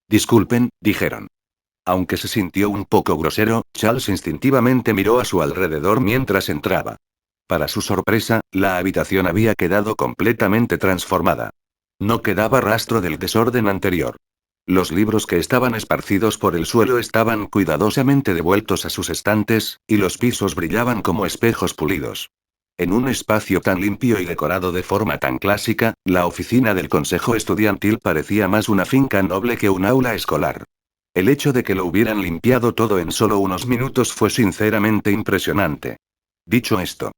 Disculpen, dijeron. Aunque se sintió un poco grosero, Charles instintivamente miró a su alrededor mientras entraba. Para su sorpresa, la habitación había quedado completamente transformada. No quedaba rastro del desorden anterior. Los libros que estaban esparcidos por el suelo estaban cuidadosamente devueltos a sus estantes, y los pisos brillaban como espejos pulidos. En un espacio tan limpio y decorado de forma tan clásica, la oficina del consejo estudiantil parecía más una finca noble que un aula escolar. El hecho de que lo hubieran limpiado todo en solo unos minutos fue sinceramente impresionante. Dicho esto,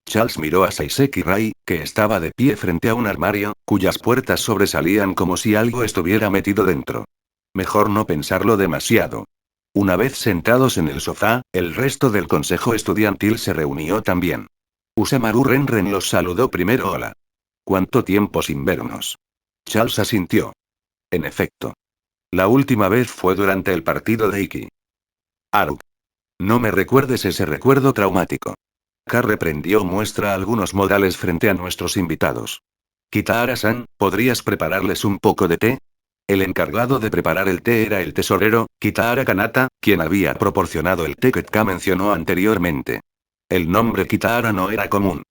Charles miró a Seiseki Rai, que estaba de pie frente a un armario, cuyas puertas sobresalían como si algo estuviera metido dentro. Mejor no pensarlo demasiado. Una vez sentados en el sofá, el resto del consejo estudiantil se reunió también. Usamaru Renren los saludó primero. Hola. ¿Cuánto tiempo sin vernos? Charles asintió. En efecto. La última vez fue durante el partido de Iki. Aru. No me recuerdes ese recuerdo traumático. K reprendió muestra algunos modales frente a nuestros invitados. Kitahara-san, ¿podrías prepararles un poco de té? El encargado de preparar el té era el tesorero, Kitahara Kanata, quien había proporcionado el té que K mencionó anteriormente. El nombre Kitahara no era común.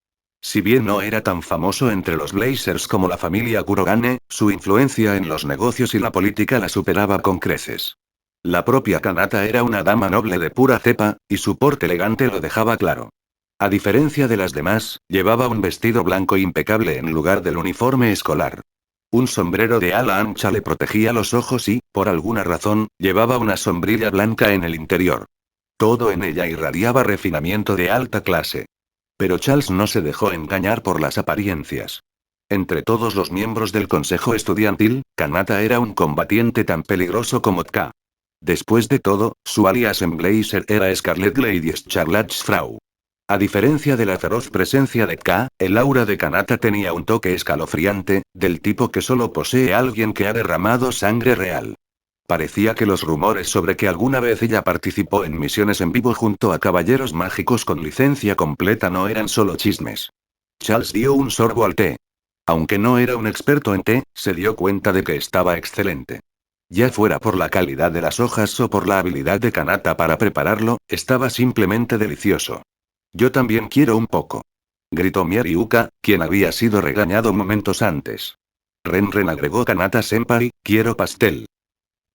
Si bien no era tan famoso entre los Blazers como la familia Kurogane, su influencia en los negocios y la política la superaba con creces. La propia Kanata era una dama noble de pura cepa, y su porte elegante lo dejaba claro. A diferencia de las demás, llevaba un vestido blanco impecable en lugar del uniforme escolar. Un sombrero de ala ancha le protegía los ojos y, por alguna razón, llevaba una sombrilla blanca en el interior. Todo en ella irradiaba refinamiento de alta clase. Pero Charles no se dejó engañar por las apariencias. Entre todos los miembros del consejo estudiantil, Kanata era un combatiente tan peligroso como K. Después de todo, su alias en Blazer era Scarlet Lady Charlotte's Frau. A diferencia de la feroz presencia de K, el aura de Kanata tenía un toque escalofriante, del tipo que solo posee alguien que ha derramado sangre real. Parecía que los rumores sobre que alguna vez ella participó en misiones en vivo junto a caballeros mágicos con licencia completa no eran solo chismes. Charles dio un sorbo al té. Aunque no era un experto en té, se dio cuenta de que estaba excelente. Ya fuera por la calidad de las hojas o por la habilidad de Kanata para prepararlo, estaba simplemente delicioso. Yo también quiero un poco. Gritó Miariuka, quien había sido regañado momentos antes. Renren agregó Kanata-senpai, quiero pastel.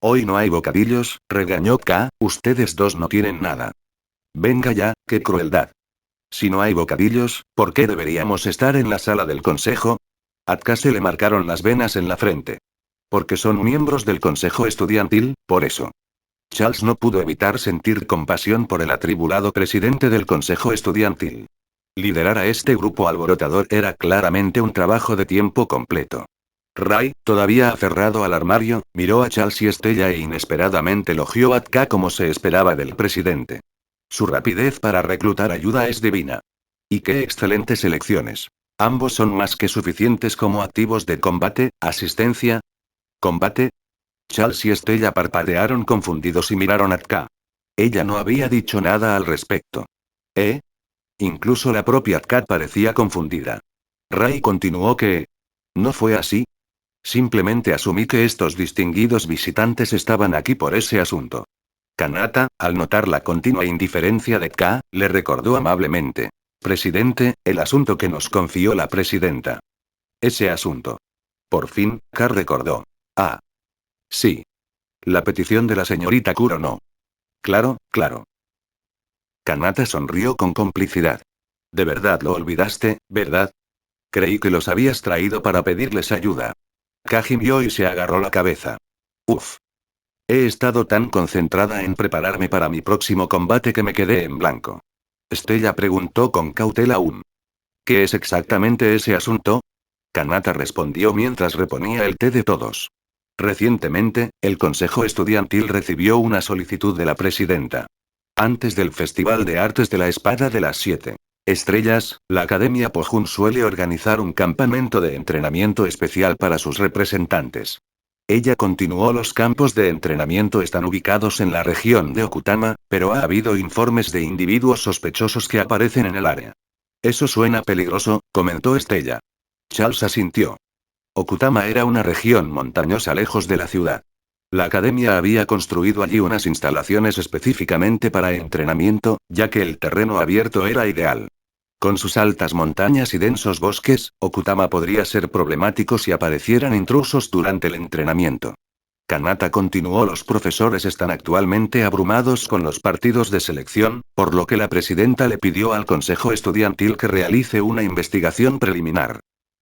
Hoy no hay bocadillos, regañó K, ustedes dos no tienen nada. Venga ya, qué crueldad. Si no hay bocadillos, ¿por qué deberíamos estar en la sala del consejo? A K se le marcaron las venas en la frente. Porque son miembros del consejo estudiantil, por eso. Charles no pudo evitar sentir compasión por el atribulado presidente del consejo estudiantil. Liderar a este grupo alborotador era claramente un trabajo de tiempo completo. Ray, todavía aferrado al armario, miró a Charles y Estella e inesperadamente elogió a K como se esperaba del presidente. Su rapidez para reclutar ayuda es divina. Y qué excelentes elecciones. Ambos son más que suficientes como activos de combate, asistencia. ¿Combate? Charles y Estella parpadearon confundidos y miraron a K. Ella no había dicho nada al respecto. ¿Eh? Incluso la propia Kat parecía confundida. Ray continuó que... ¿No fue así? Simplemente asumí que estos distinguidos visitantes estaban aquí por ese asunto. Kanata, al notar la continua indiferencia de K, le recordó amablemente. Presidente, el asunto que nos confió la presidenta. Ese asunto. Por fin, K recordó. Ah. Sí. La petición de la señorita Kurono. Claro, claro. Kanata sonrió con complicidad. De verdad lo olvidaste, ¿verdad? Creí que los habías traído para pedirles ayuda. K gimió y se agarró la cabeza. Uf. He estado tan concentrada en prepararme para mi próximo combate que me quedé en blanco. Estella preguntó con cautela aún. ¿Qué es exactamente ese asunto? Kanata respondió mientras reponía el té de todos. Recientemente, el Consejo Estudiantil recibió una solicitud de la presidenta. Antes del Festival de Artes de la Espada de las 7 Estrellas, la Academia Pohun suele organizar un campamento de entrenamiento especial para sus representantes. Ella continuó: los campos de entrenamiento están ubicados en la región de Okutama, pero ha habido informes de individuos sospechosos que aparecen en el área. Eso suena peligroso, comentó Estella. Charles asintió. Okutama era una región montañosa lejos de la ciudad. La academia había construido allí unas instalaciones específicamente para entrenamiento, ya que el terreno abierto era ideal. Con sus altas montañas y densos bosques, Okutama podría ser problemático si aparecieran intrusos durante el entrenamiento. Kanata continuó: los profesores están actualmente abrumados con los partidos de selección, por lo que la presidenta le pidió al consejo estudiantil que realice una investigación preliminar.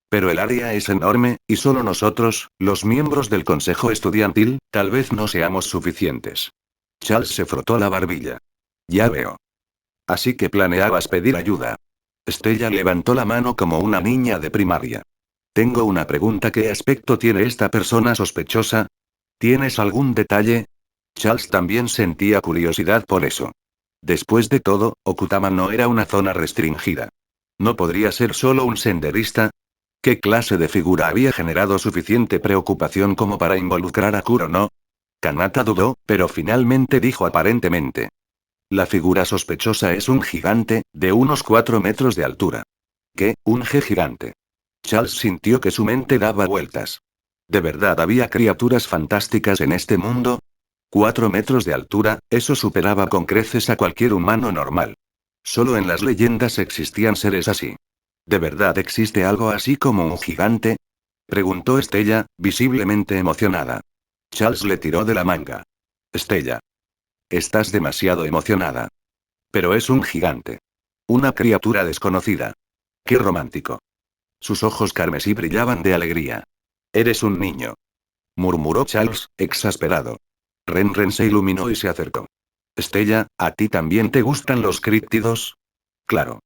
Pero el área es enorme, y solo nosotros, los miembros del consejo estudiantil, tal vez no seamos suficientes. Charles se frotó la barbilla. Ya veo. Así que planeabas pedir ayuda. Stella levantó la mano como una niña de primaria. Tengo una pregunta: ¿qué aspecto tiene esta persona sospechosa? ¿Tienes algún detalle? Charles también sentía curiosidad por eso. Después de todo, Okutama no era una zona restringida. ¿No podría ser solo un senderista? ¿Qué clase de figura había generado suficiente preocupación como para involucrar a Kurono? Kanata dudó, pero finalmente dijo aparentemente. La figura sospechosa es un gigante, de unos 4 metros de altura. ¿Qué? ¿Un gigante? Charles sintió que su mente daba vueltas. ¿De verdad había criaturas fantásticas en este mundo? 4 metros de altura, eso superaba con creces a cualquier humano normal. Solo en las leyendas existían seres así. ¿De verdad existe algo así como un gigante? Preguntó Stella, visiblemente emocionada. Charles le tiró de la manga. Stella. Estás demasiado emocionada. Pero es un gigante. Una criatura desconocida. Qué romántico. Sus ojos carmesí brillaban de alegría. Eres un niño. Murmuró Charles, exasperado. Ren se iluminó y se acercó. Stella, ¿a ti también te gustan los críptidos? Claro.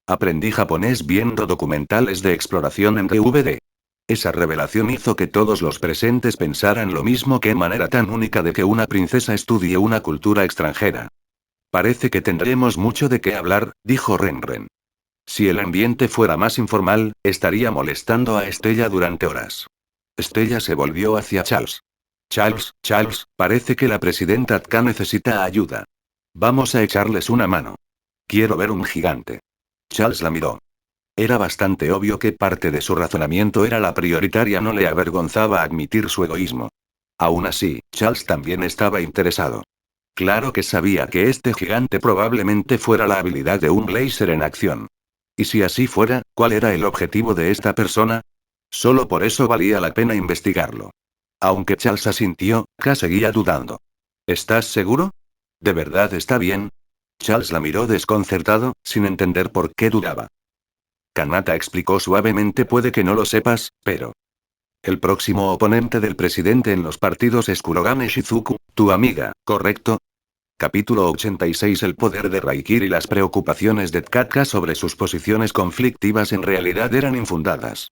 Aprendí japonés viendo documentales de exploración en DVD. Esa revelación hizo que todos los presentes pensaran lo mismo: qué manera tan única de que una princesa estudie una cultura extranjera. Parece que tendremos mucho de qué hablar, dijo Ren. Si el ambiente fuera más informal, estaría molestando a Stella durante horas. Stella se volvió hacia Charles. Charles, parece que la presidenta Tka necesita ayuda. Vamos a echarles una mano. Quiero ver un gigante. Charles la miró. Era bastante obvio que parte de su razonamiento era la prioritaria, no le avergonzaba admitir su egoísmo. Aún así, Charles también estaba interesado. Claro que sabía que este gigante probablemente fuera la habilidad de un blazer en acción. Y si así fuera, ¿cuál era el objetivo de esta persona? Solo por eso valía la pena investigarlo. Aunque Charles asintió, K seguía dudando. ¿Estás seguro? ¿De verdad está bien? Charles la miró desconcertado, sin entender por qué dudaba. Kanata explicó suavemente: puede que no lo sepas, pero... El próximo oponente del presidente en los partidos es Kurogane Shizuku, tu amiga, ¿correcto? Capítulo 86. El poder de Raikiri y las preocupaciones de Tkatka sobre sus posiciones conflictivas en realidad eran infundadas.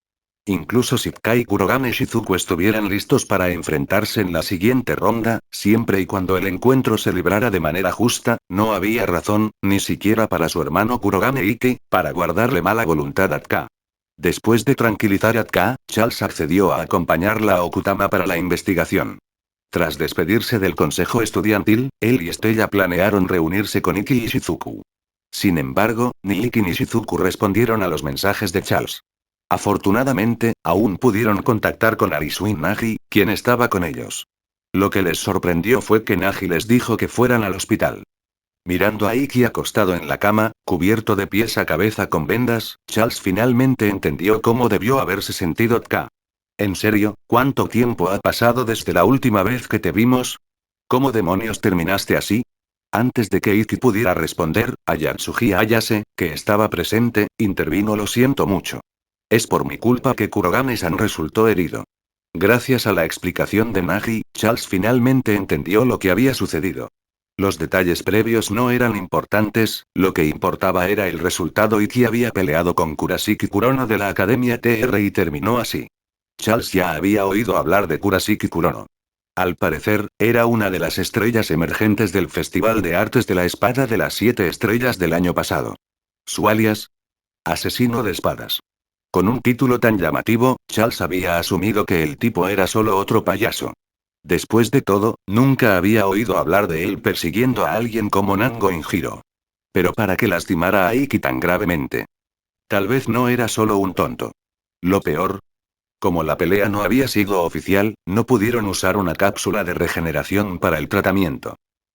Incluso si Tkai y Kurogane Shizuku estuvieran listos para enfrentarse en la siguiente ronda, siempre y cuando el encuentro se librara de manera justa, no había razón, ni siquiera para su hermano Kurogane Iki, para guardarle mala voluntad a Tka. Después de tranquilizar a Tka, Charles accedió a acompañarla a Okutama para la investigación. Tras despedirse del consejo estudiantil, él y Stella planearon reunirse con Iki y Shizuku. Sin embargo, ni Iki ni Shizuku respondieron a los mensajes de Charles. Afortunadamente, aún pudieron contactar con Arisui Nagi, quien estaba con ellos. Lo que les sorprendió fue que Nagi les dijo que fueran al hospital. Mirando a Iki acostado en la cama, cubierto de pies a cabeza con vendas, Charles finalmente entendió cómo debió haberse sentido Tka. ¿En serio? ¿Cuánto tiempo ha pasado desde la última vez que te vimos? ¿Cómo demonios terminaste así? Antes de que Iki pudiera responder, Ayatsuji Ayase, que estaba presente, intervino: lo siento mucho. Es por mi culpa que Kurogane-san resultó herido. Gracias a la explicación de Nagi, Charles finalmente entendió lo que había sucedido. Los detalles previos no eran importantes, lo que importaba era el resultado. Iki había peleado con Kurashiki Kurono de la Academia TR y terminó así. Charles ya había oído hablar de Kurashiki Kurono. Al parecer, era una de las estrellas emergentes del Festival de Artes de la Espada de las 7 estrellas del año pasado. Su alias: Asesino de espadas. Con un título tan llamativo, Charles había asumido que el tipo era solo otro payaso. Después de todo, nunca había oído hablar de él persiguiendo a alguien como Nango Injiro. Pero ¿para qué lastimara a Iki tan gravemente? Tal vez no era solo un tonto. Lo peor, como la pelea no había sido oficial, no pudieron usar una cápsula de regeneración para el tratamiento.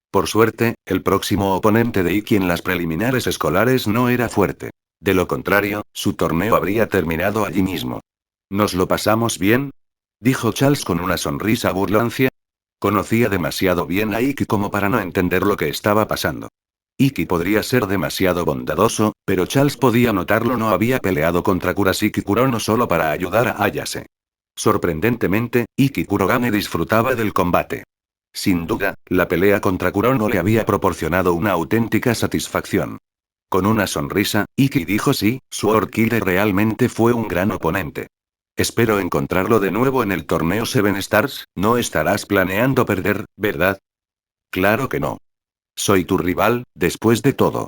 Por suerte, el próximo oponente de Iki en las preliminares escolares no era fuerte. De lo contrario, su torneo habría terminado allí mismo. ¿Nos lo pasamos bien?, dijo Charles con una sonrisa burlancia. Conocía demasiado bien a Iki como para no entender lo que estaba pasando. Iki podría ser demasiado bondadoso, pero Charles podía notarlo. No había peleado contra Kurashiki Kurono solo para ayudar a Ayase. Sorprendentemente, Iki Kurogane disfrutaba del combate. Sin duda, la pelea contra Kurono le había proporcionado una auténtica satisfacción. Con una sonrisa, Iki dijo sí, Sword Killer realmente fue un gran oponente. Espero encontrarlo de nuevo en el torneo Seven Stars. No estarás planeando perder, ¿verdad? Claro que no. Soy tu rival, después de todo.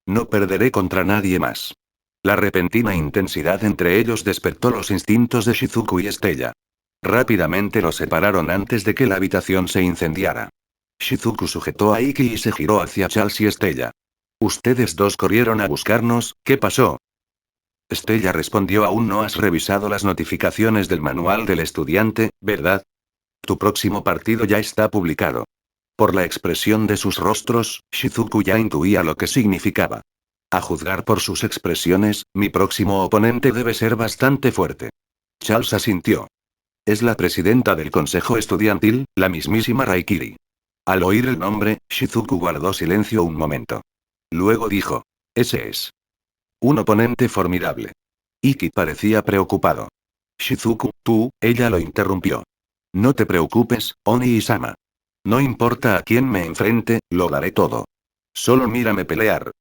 No perderé contra nadie más. La repentina intensidad entre ellos despertó los instintos de Shizuku y Estella. Rápidamente los separaron antes de que la habitación se incendiara. Shizuku sujetó a Iki y se giró hacia Charles y Estella. Ustedes dos corrieron a buscarnos, ¿qué pasó? Estella respondió: aún no has revisado las notificaciones del manual del estudiante, ¿verdad? Tu próximo partido ya está publicado. Por la expresión de sus rostros, Shizuku ya intuía lo que significaba. A juzgar por sus expresiones, mi próximo oponente debe ser bastante fuerte. Charles asintió. Es la presidenta del consejo estudiantil, la mismísima Raikiri. Al oír el nombre, Shizuku guardó silencio un momento. Luego dijo: ese es un oponente formidable. Iki parecía preocupado. Shizuku, ella lo interrumpió. No te preocupes, Oni-sama. No importa a quién me enfrente, lo daré todo. Solo mírame pelear.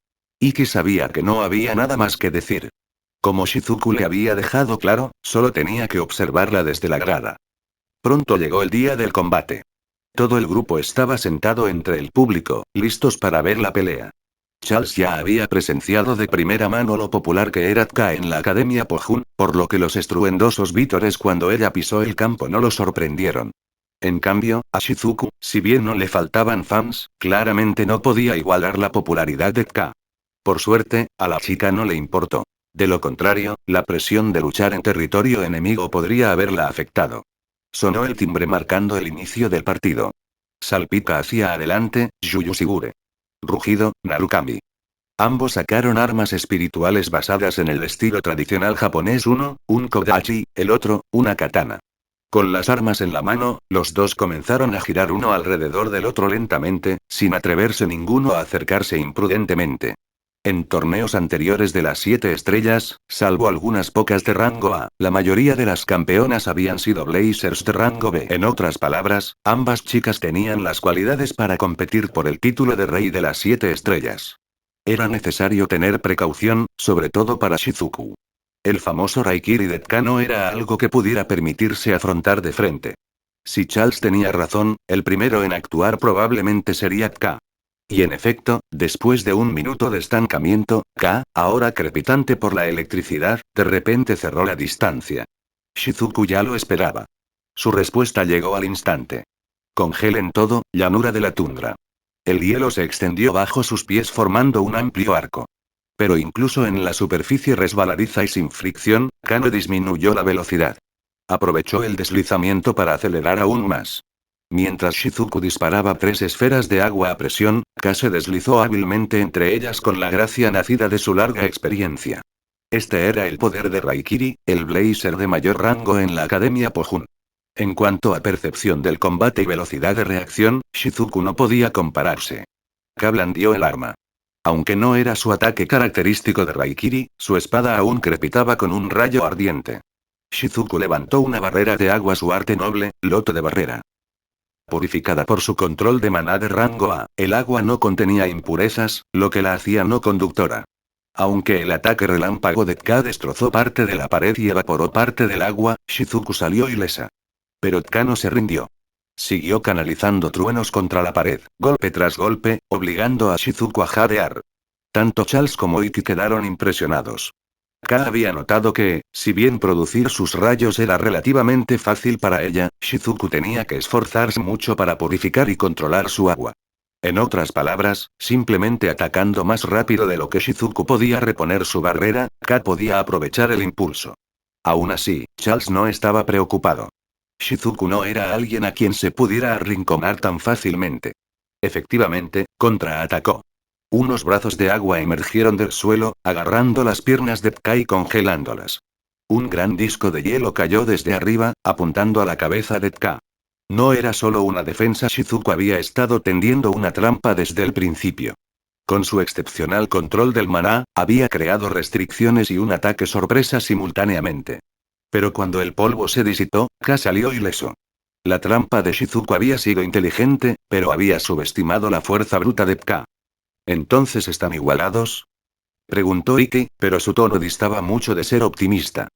Iki sabía que no había nada más que decir. Como Shizuku le había dejado claro, solo tenía que observarla desde la grada. Pronto llegó el día del combate. Todo el grupo estaba sentado entre el público, listos para ver la pelea. Charles ya había presenciado de primera mano lo popular que era Tka en la Academia Pohun, por lo que los estruendosos vítores cuando ella pisó el campo no lo sorprendieron. En cambio, a Shizuku, si bien no le faltaban fans, claramente no podía igualar la popularidad de Tka. Por suerte, a la chica no le importó. De lo contrario, la presión de luchar en territorio enemigo podría haberla afectado. Sonó el timbre marcando el inicio del partido. Salpica hacia adelante, Yuyushigure. Rugido, Narukami. Ambos sacaron armas espirituales basadas en el estilo tradicional japonés, uno, un kodachi, el otro, una katana. Con las armas en la mano, los dos comenzaron a girar uno alrededor del otro lentamente, sin atreverse ninguno a acercarse imprudentemente. En torneos anteriores de las 7 estrellas, salvo algunas pocas de rango A, la mayoría de las campeonas habían sido Blazers de rango B. En otras palabras, ambas chicas tenían las cualidades para competir por el título de rey de las 7 estrellas. Era necesario tener precaución, sobre todo para Shizuku. El famoso Raikiri de Tka no era algo que pudiera permitirse afrontar de frente. Si Charles tenía razón, el primero en actuar probablemente sería Tka. Y en efecto, después de un minuto de estancamiento, K, ahora crepitante por la electricidad, de repente cerró la distancia. Shizuku ya lo esperaba. Su respuesta llegó al instante. Congelen todo, llanura de la tundra. El hielo se extendió bajo sus pies formando un amplio arco. Pero incluso en la superficie resbaladiza y sin fricción, K no disminuyó la velocidad. Aprovechó el deslizamiento para acelerar aún más. Mientras Shizuku disparaba 3 esferas de agua a presión, K se deslizó hábilmente entre ellas con la gracia nacida de su larga experiencia. Este era el poder de Raikiri, el blazer de mayor rango en la Academia Pohun. En cuanto a percepción del combate y velocidad de reacción, Shizuku no podía compararse. K blandió el arma. Aunque no era su ataque característico de Raikiri, su espada aún crepitaba con un rayo ardiente. Shizuku levantó una barrera de agua, su arte noble, loto de barrera. Purificada por su control de maná de rango A, el agua no contenía impurezas, lo que la hacía no conductora. Aunque el ataque relámpago de Tka destrozó parte de la pared y evaporó parte del agua, Shizuku salió ilesa. Pero Tka no se rindió. Siguió canalizando truenos contra la pared, golpe tras golpe, obligando a Shizuku a jadear. Tanto Charles como Iki quedaron impresionados. K había notado que, si bien producir sus rayos era relativamente fácil para ella, Shizuku tenía que esforzarse mucho para purificar y controlar su agua. En otras palabras, simplemente atacando más rápido de lo que Shizuku podía reponer su barrera, K podía aprovechar el impulso. Aún así, Charles no estaba preocupado. Shizuku no era alguien a quien se pudiera arrinconar tan fácilmente. Efectivamente, contraatacó. Unos brazos de agua emergieron del suelo, agarrando las piernas de Tka y congelándolas. Un gran disco de hielo cayó desde arriba, apuntando a la cabeza de Tka. No era solo una defensa, Shizuku había estado tendiendo una trampa desde el principio. Con su excepcional control del maná, había creado restricciones y un ataque sorpresa simultáneamente. Pero cuando el polvo se disipó, K salió ileso. La trampa de Shizuku había sido inteligente, pero había subestimado la fuerza bruta de K. ¿Entonces están igualados?, preguntó Iki, pero su tono distaba mucho de ser optimista.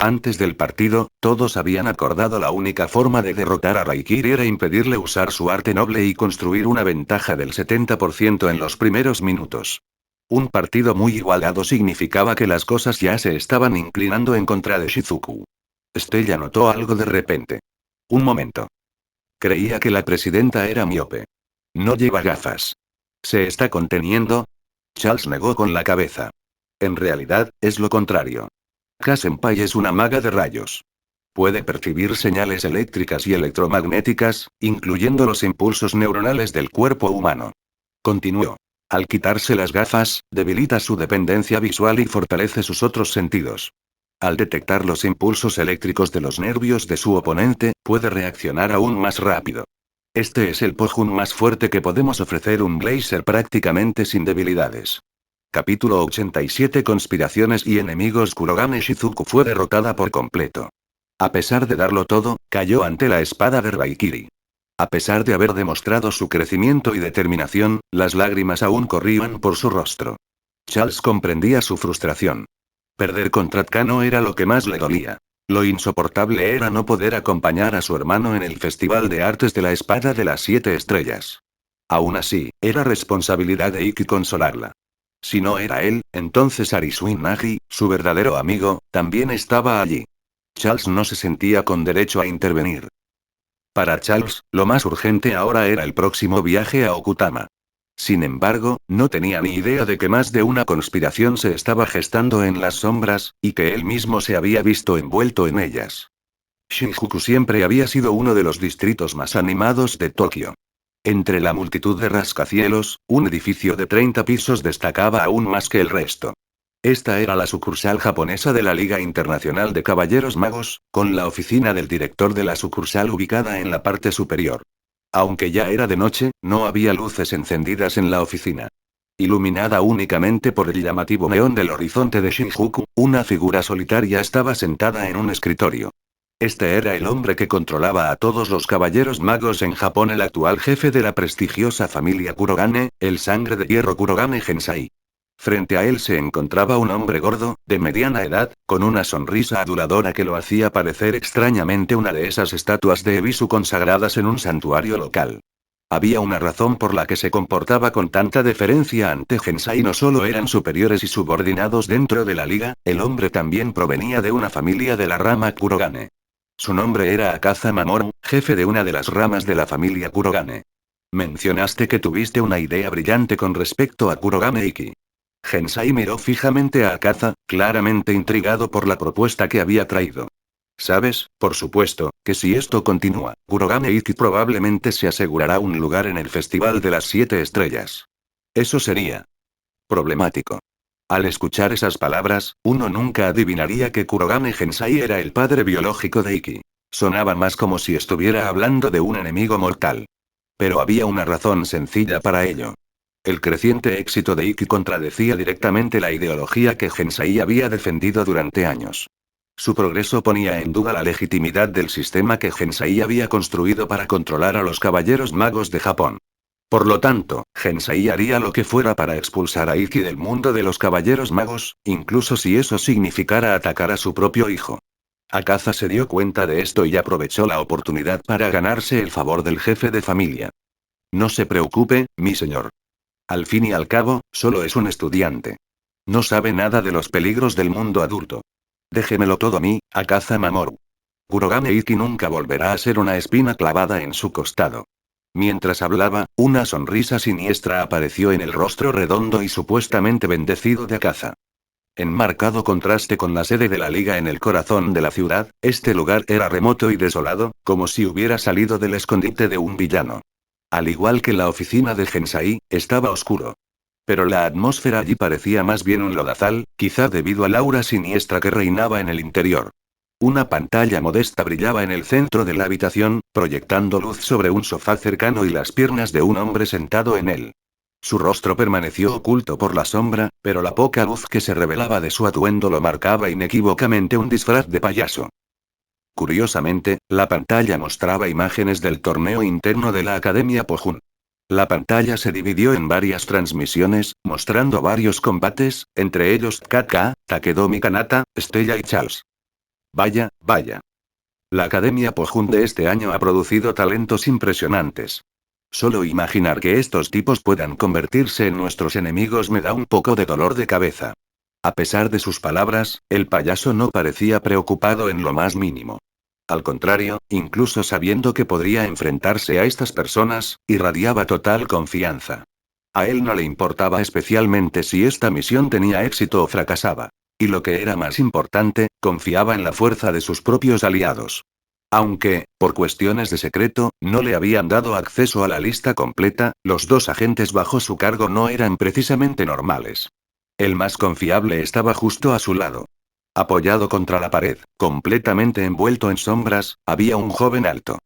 Antes del partido, todos habían acordado la única forma de derrotar a Raikiri era impedirle usar su arte noble y construir una ventaja del 70% en los primeros minutos. Un partido muy igualado significaba que las cosas ya se estaban inclinando en contra de Shizuku. Stella notó algo de repente. Un momento. Creía que la presidenta era miope. No lleva gafas. ¿Se está conteniendo? Charles negó con la cabeza. En realidad, es lo contrario. Ka-senpai es una maga de rayos. Puede percibir señales eléctricas y electromagnéticas, incluyendo los impulsos neuronales del cuerpo humano. Continuó. Al quitarse las gafas, debilita su dependencia visual y fortalece sus otros sentidos. Al detectar los impulsos eléctricos de los nervios de su oponente, puede reaccionar aún más rápido. Este es el Pojun más fuerte que podemos ofrecer, un blazer prácticamente sin debilidades. Capítulo 87. Conspiraciones y enemigos. Kurogane Shizuku fue derrotada por completo. A pesar de darlo todo, cayó ante la espada de Raikiri. A pesar de haber demostrado su crecimiento y determinación, las lágrimas aún corrían por su rostro. Charles comprendía su frustración. Perder contra Tka no era lo que más le dolía. Lo insoportable era no poder acompañar a su hermano en el Festival de Artes de la Espada de las 7 Estrellas. Aún así, era responsabilidad de Iki consolarla. Si no era él, entonces Arisuin Nagi, su verdadero amigo, también estaba allí. Charles no se sentía con derecho a intervenir. Para Charles, lo más urgente ahora era el próximo viaje a Okutama. Sin embargo, no tenía ni idea de que más de una conspiración se estaba gestando en las sombras, y que él mismo se había visto envuelto en ellas. Shinjuku siempre había sido uno de los distritos más animados de Tokio. Entre la multitud de rascacielos, un edificio de 30 pisos destacaba aún más que el resto. Esta era la sucursal japonesa de la Liga Internacional de Caballeros Magos, con la oficina del director de la sucursal ubicada en la parte superior. Aunque ya era de noche, no había luces encendidas en la oficina. Iluminada únicamente por el llamativo neón del horizonte de Shinjuku, una figura solitaria estaba sentada en un escritorio. Este era el hombre que controlaba a todos los caballeros magos en Japón, el actual jefe de la prestigiosa familia Kurogane, el Sangre de Hierro Kurogane Gensai. Frente a él se encontraba un hombre gordo, de mediana edad, con una sonrisa aduladora que lo hacía parecer extrañamente una de esas estatuas de Ebisu consagradas en un santuario local. Había una razón por la que se comportaba con tanta deferencia ante Gensai. No solo eran superiores y subordinados dentro de la liga, el hombre también provenía de una familia de la rama Kurogane. Su nombre era Akaza Mamoru, jefe de una de las ramas de la familia Kurogane. Mencionaste que tuviste una idea brillante con respecto a Kurogane Iki. Gensai miró fijamente a Akaza, claramente intrigado por la propuesta que había traído. Sabes, por supuesto, que si esto continúa, Kurogane Iki probablemente se asegurará un lugar en el Festival de las 7 Estrellas. Eso sería problemático. Al escuchar esas palabras, uno nunca adivinaría que Kurogane Gensai era el padre biológico de Iki. Sonaba más como si estuviera hablando de un enemigo mortal. Pero había una razón sencilla para ello. El creciente éxito de Iki contradecía directamente la ideología que Gensai había defendido durante años. Su progreso ponía en duda la legitimidad del sistema que Gensai había construido para controlar a los caballeros magos de Japón. Por lo tanto, Gensai haría lo que fuera para expulsar a Iki del mundo de los caballeros magos, incluso si eso significara atacar a su propio hijo. Akaza se dio cuenta de esto y aprovechó la oportunidad para ganarse el favor del jefe de familia. No se preocupe, mi señor. Al fin y al cabo, solo es un estudiante. No sabe nada de los peligros del mundo adulto. Déjemelo todo a mí, Akaza Mamoru. Kurogane Iki nunca volverá a ser una espina clavada en su costado. Mientras hablaba, una sonrisa siniestra apareció en el rostro redondo y supuestamente bendecido de Akaza. En marcado contraste con la sede de la liga en el corazón de la ciudad, este lugar era remoto y desolado, como si hubiera salido del escondite de un villano. Al igual que la oficina de Gensai, estaba oscuro. Pero la atmósfera allí parecía más bien un lodazal, quizá debido al aura siniestra que reinaba en el interior. Una pantalla modesta brillaba en el centro de la habitación, proyectando luz sobre un sofá cercano y las piernas de un hombre sentado en él. Su rostro permaneció oculto por la sombra, pero la poca luz que se revelaba de su atuendo lo marcaba inequívocamente un disfraz de payaso. Curiosamente, la pantalla mostraba imágenes del torneo interno de la Academia Pohun. La pantalla se dividió en varias transmisiones, mostrando varios combates, entre ellos KK, Takedomi Kanata, Stella y Charles. Vaya, vaya. La Academia Pohun de este año ha producido talentos impresionantes. Solo imaginar que estos tipos puedan convertirse en nuestros enemigos me da un poco de dolor de cabeza. A pesar de sus palabras, el payaso no parecía preocupado en lo más mínimo. Al contrario, incluso sabiendo que podría enfrentarse a estas personas, irradiaba total confianza. A él no le importaba especialmente si esta misión tenía éxito o fracasaba. Y lo que era más importante, confiaba en la fuerza de sus propios aliados. Aunque, por cuestiones de secreto, no le habían dado acceso a la lista completa, los dos agentes bajo su cargo no eran precisamente normales. El más confiable estaba justo a su lado. Apoyado contra la pared, completamente envuelto en sombras, había un joven alto.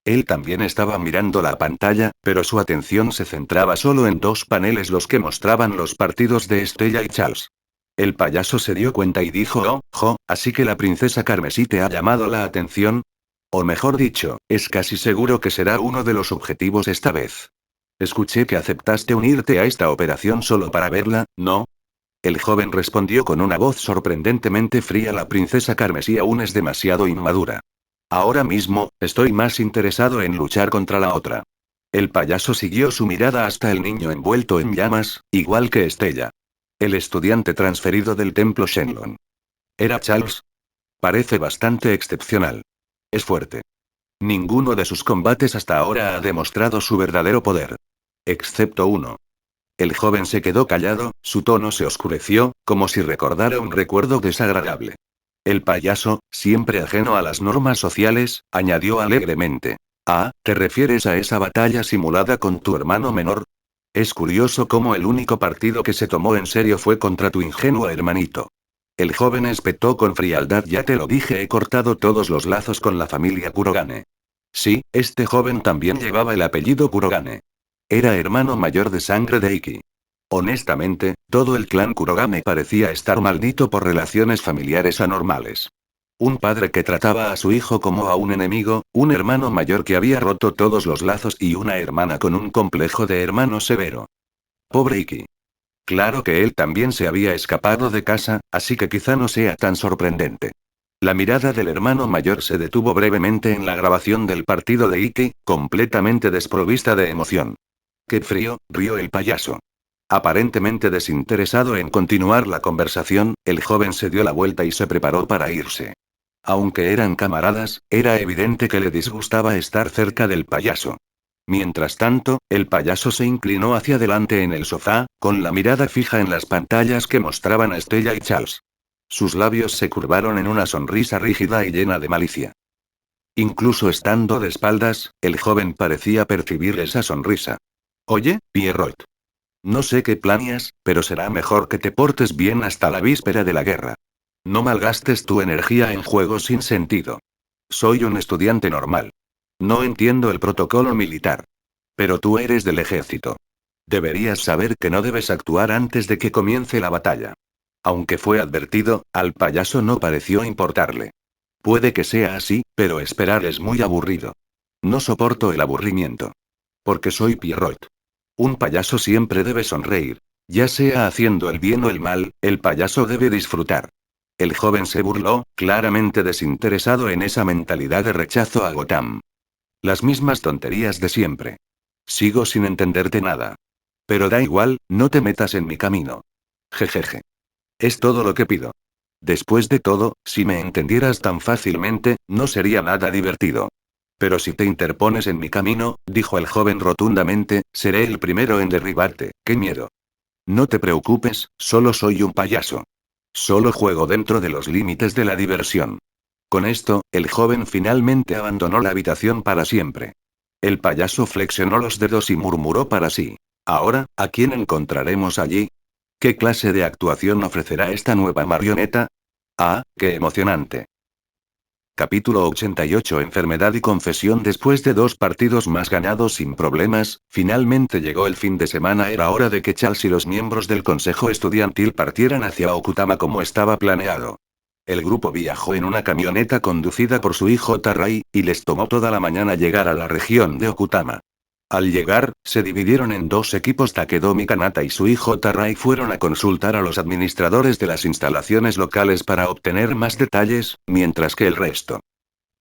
Él también estaba mirando la pantalla, pero su atención se centraba solo en dos paneles los que mostraban los partidos de Stella y Charles. El payaso se dio cuenta y dijo: así que la princesa Carmesí te ha llamado la atención. O mejor dicho, es casi seguro que será uno de los objetivos esta vez. Escuché que aceptaste unirte a esta operación solo para verla, ¿no? El joven respondió con una voz sorprendentemente fría: la princesa Carmesí aún es demasiado inmadura. Ahora mismo, estoy más interesado en luchar contra la otra. El payaso siguió su mirada hasta el niño envuelto en llamas, igual que Estella. El estudiante transferido del templo Shenlong. ¿Era Charles? Parece bastante excepcional. Es fuerte. Ninguno de sus combates hasta ahora ha demostrado su verdadero poder. Excepto uno. El joven se quedó callado, su tono se oscureció, como si recordara un recuerdo desagradable. El payaso, siempre ajeno a las normas sociales, añadió alegremente. Ah, ¿te refieres a esa batalla simulada con tu hermano menor? Es curioso cómo el único partido que se tomó en serio fue contra tu ingenuo hermanito. El joven espetó con frialdad: ya te lo dije, he cortado todos los lazos con la familia Kurogane. Sí, este joven también llevaba el apellido Kurogane. Era hermano mayor de sangre de Iki. Honestamente, todo el clan Kurogane parecía estar maldito por relaciones familiares anormales. Un padre que trataba a su hijo como a un enemigo, un hermano mayor que había roto todos los lazos y una hermana con un complejo de hermano severo. Pobre Iki. Claro que él también se había escapado de casa, así que quizá no sea tan sorprendente. La mirada del hermano mayor se detuvo brevemente en la grabación del partido de Iki, completamente desprovista de emoción. ¡Qué frío!, rió el payaso. Aparentemente desinteresado en continuar la conversación, el joven se dio la vuelta y se preparó para irse. Aunque eran camaradas, era evidente que le disgustaba estar cerca del payaso. Mientras tanto, el payaso se inclinó hacia adelante en el sofá, con la mirada fija en las pantallas que mostraban a Stella y Charles. Sus labios se curvaron en una sonrisa rígida y llena de malicia. Incluso estando de espaldas, el joven parecía percibir esa sonrisa. Oye, Pierrot. No sé qué planeas, pero será mejor que te portes bien hasta la víspera de la guerra. No malgastes tu energía en juegos sin sentido. Soy un estudiante normal. No entiendo el protocolo militar. Pero tú eres del ejército. Deberías saber que no debes actuar antes de que comience la batalla. Aunque fue advertido, al payaso no pareció importarle. Puede que sea así, pero esperar es muy aburrido. No soporto el aburrimiento. Porque soy Pierrot. Un payaso siempre debe sonreír. Ya sea haciendo el bien o el mal, el payaso debe disfrutar. El joven se burló, claramente desinteresado en esa mentalidad de rechazo a Gotham. Las mismas tonterías de siempre. Sigo sin entenderte nada. Pero da igual, no te metas en mi camino. Jejeje. Es todo lo que pido. Después de todo, si me entendieras tan fácilmente, no sería nada divertido. Pero si te interpones en mi camino, dijo el joven rotundamente, seré el primero en derribarte. ¡Qué miedo! No te preocupes, solo soy un payaso. Solo juego dentro de los límites de la diversión. Con esto, el joven finalmente abandonó la habitación para siempre. El payaso flexionó los dedos y murmuró para sí. Ahora, ¿a quién encontraremos allí? ¿Qué clase de actuación ofrecerá esta nueva marioneta? ¡Ah, qué emocionante! Capítulo 88. Enfermedad y confesión. Después de 2 partidos más ganados sin problemas, finalmente llegó el fin de semana. Era hora de que Charles y los miembros del consejo estudiantil partieran hacia Okutama como estaba planeado. El grupo viajó en una camioneta conducida por su hijo Tarai, y les tomó toda la mañana llegar a la región de Okutama. Al llegar, se dividieron en 2 equipos. Takedomi Kanata y su hijo Tarai fueron a consultar a los administradores de las instalaciones locales para obtener más detalles, mientras que el resto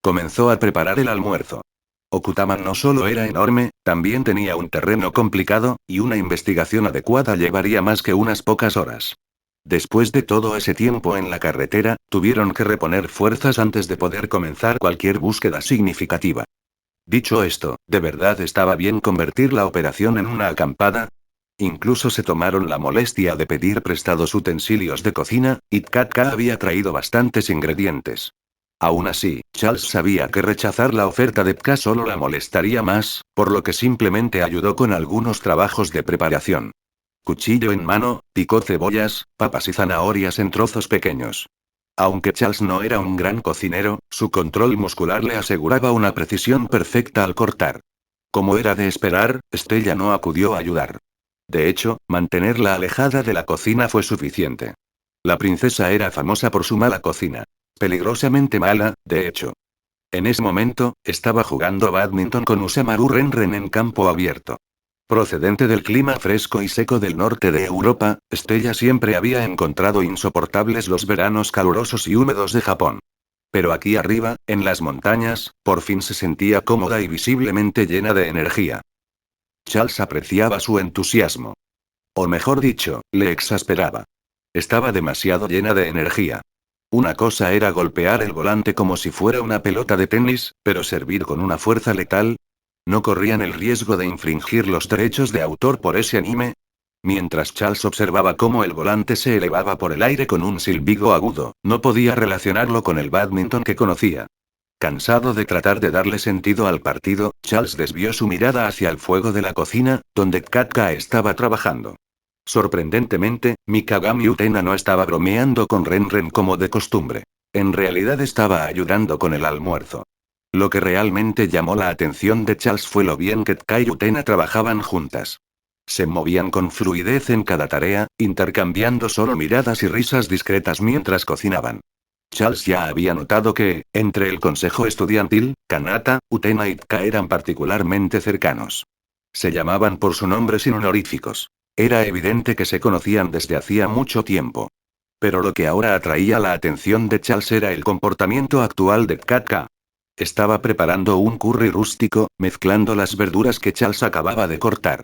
comenzó a preparar el almuerzo. Okutama no solo era enorme, también tenía un terreno complicado, y una investigación adecuada llevaría más que unas pocas horas. Después de todo ese tiempo en la carretera, tuvieron que reponer fuerzas antes de poder comenzar cualquier búsqueda significativa. Dicho esto, ¿de verdad estaba bien convertir la operación en una acampada? Incluso se tomaron la molestia de pedir prestados utensilios de cocina, y Katka había traído bastantes ingredientes. Aún así, Charles sabía que rechazar la oferta de Pka solo la molestaría más, por lo que simplemente ayudó con algunos trabajos de preparación. Cuchillo en mano, picó cebollas, papas y zanahorias en trozos pequeños. Aunque Charles no era un gran cocinero, su control muscular le aseguraba una precisión perfecta al cortar. Como era de esperar, Stella no acudió a ayudar. De hecho, mantenerla alejada de la cocina fue suficiente. La princesa era famosa por su mala cocina. Peligrosamente mala, de hecho. En ese momento, estaba jugando bádminton con Usamaru Renren en campo abierto. Procedente del clima fresco y seco del norte de Europa, Stella siempre había encontrado insoportables los veranos calurosos y húmedos de Japón. Pero aquí arriba, en las montañas, por fin se sentía cómoda y visiblemente llena de energía. Charles apreciaba su entusiasmo. O mejor dicho, le exasperaba. Estaba demasiado llena de energía. Una cosa era golpear el volante como si fuera una pelota de tenis, pero servir con una fuerza letal. ¿No corrían el riesgo de infringir los derechos de autor por ese anime? Mientras Charles observaba cómo el volante se elevaba por el aire con un silbido agudo, no podía relacionarlo con el bádminton que conocía. Cansado de tratar de darle sentido al partido, Charles desvió su mirada hacia el fuego de la cocina, donde Katka estaba trabajando. Sorprendentemente, Mikagami Utena no estaba bromeando con Renren como de costumbre. En realidad estaba ayudando con el almuerzo. Lo que realmente llamó la atención de Charles fue lo bien que Katka y Utena trabajaban juntas. Se movían con fluidez en cada tarea, intercambiando solo miradas y risas discretas mientras cocinaban. Charles ya había notado que, entre el consejo estudiantil, Kanata, Utena y Katka eran particularmente cercanos. Se llamaban por su nombre sin honoríficos. Era evidente que se conocían desde hacía mucho tiempo. Pero lo que ahora atraía la atención de Charles era el comportamiento actual de Katka. Estaba preparando un curry rústico, mezclando las verduras que Charles acababa de cortar.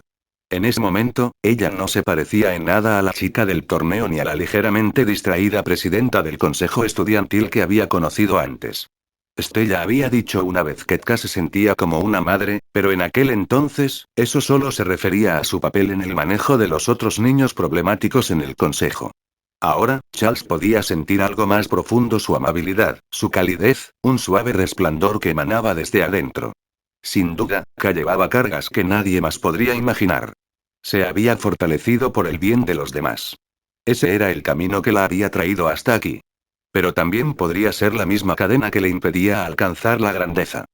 En ese momento, ella no se parecía en nada a la chica del torneo ni a la ligeramente distraída presidenta del consejo estudiantil que había conocido antes. Stella había dicho una vez que Katka se sentía como una madre, pero en aquel entonces, eso solo se refería a su papel en el manejo de los otros niños problemáticos en el consejo. Ahora, Charles podía sentir algo más profundo: su amabilidad, su calidez, un suave resplandor que emanaba desde adentro. Sin duda, Ka llevaba cargas que nadie más podría imaginar. Se había fortalecido por el bien de los demás. Ese era el camino que la había traído hasta aquí. Pero también podría ser la misma cadena que le impedía alcanzar la grandeza.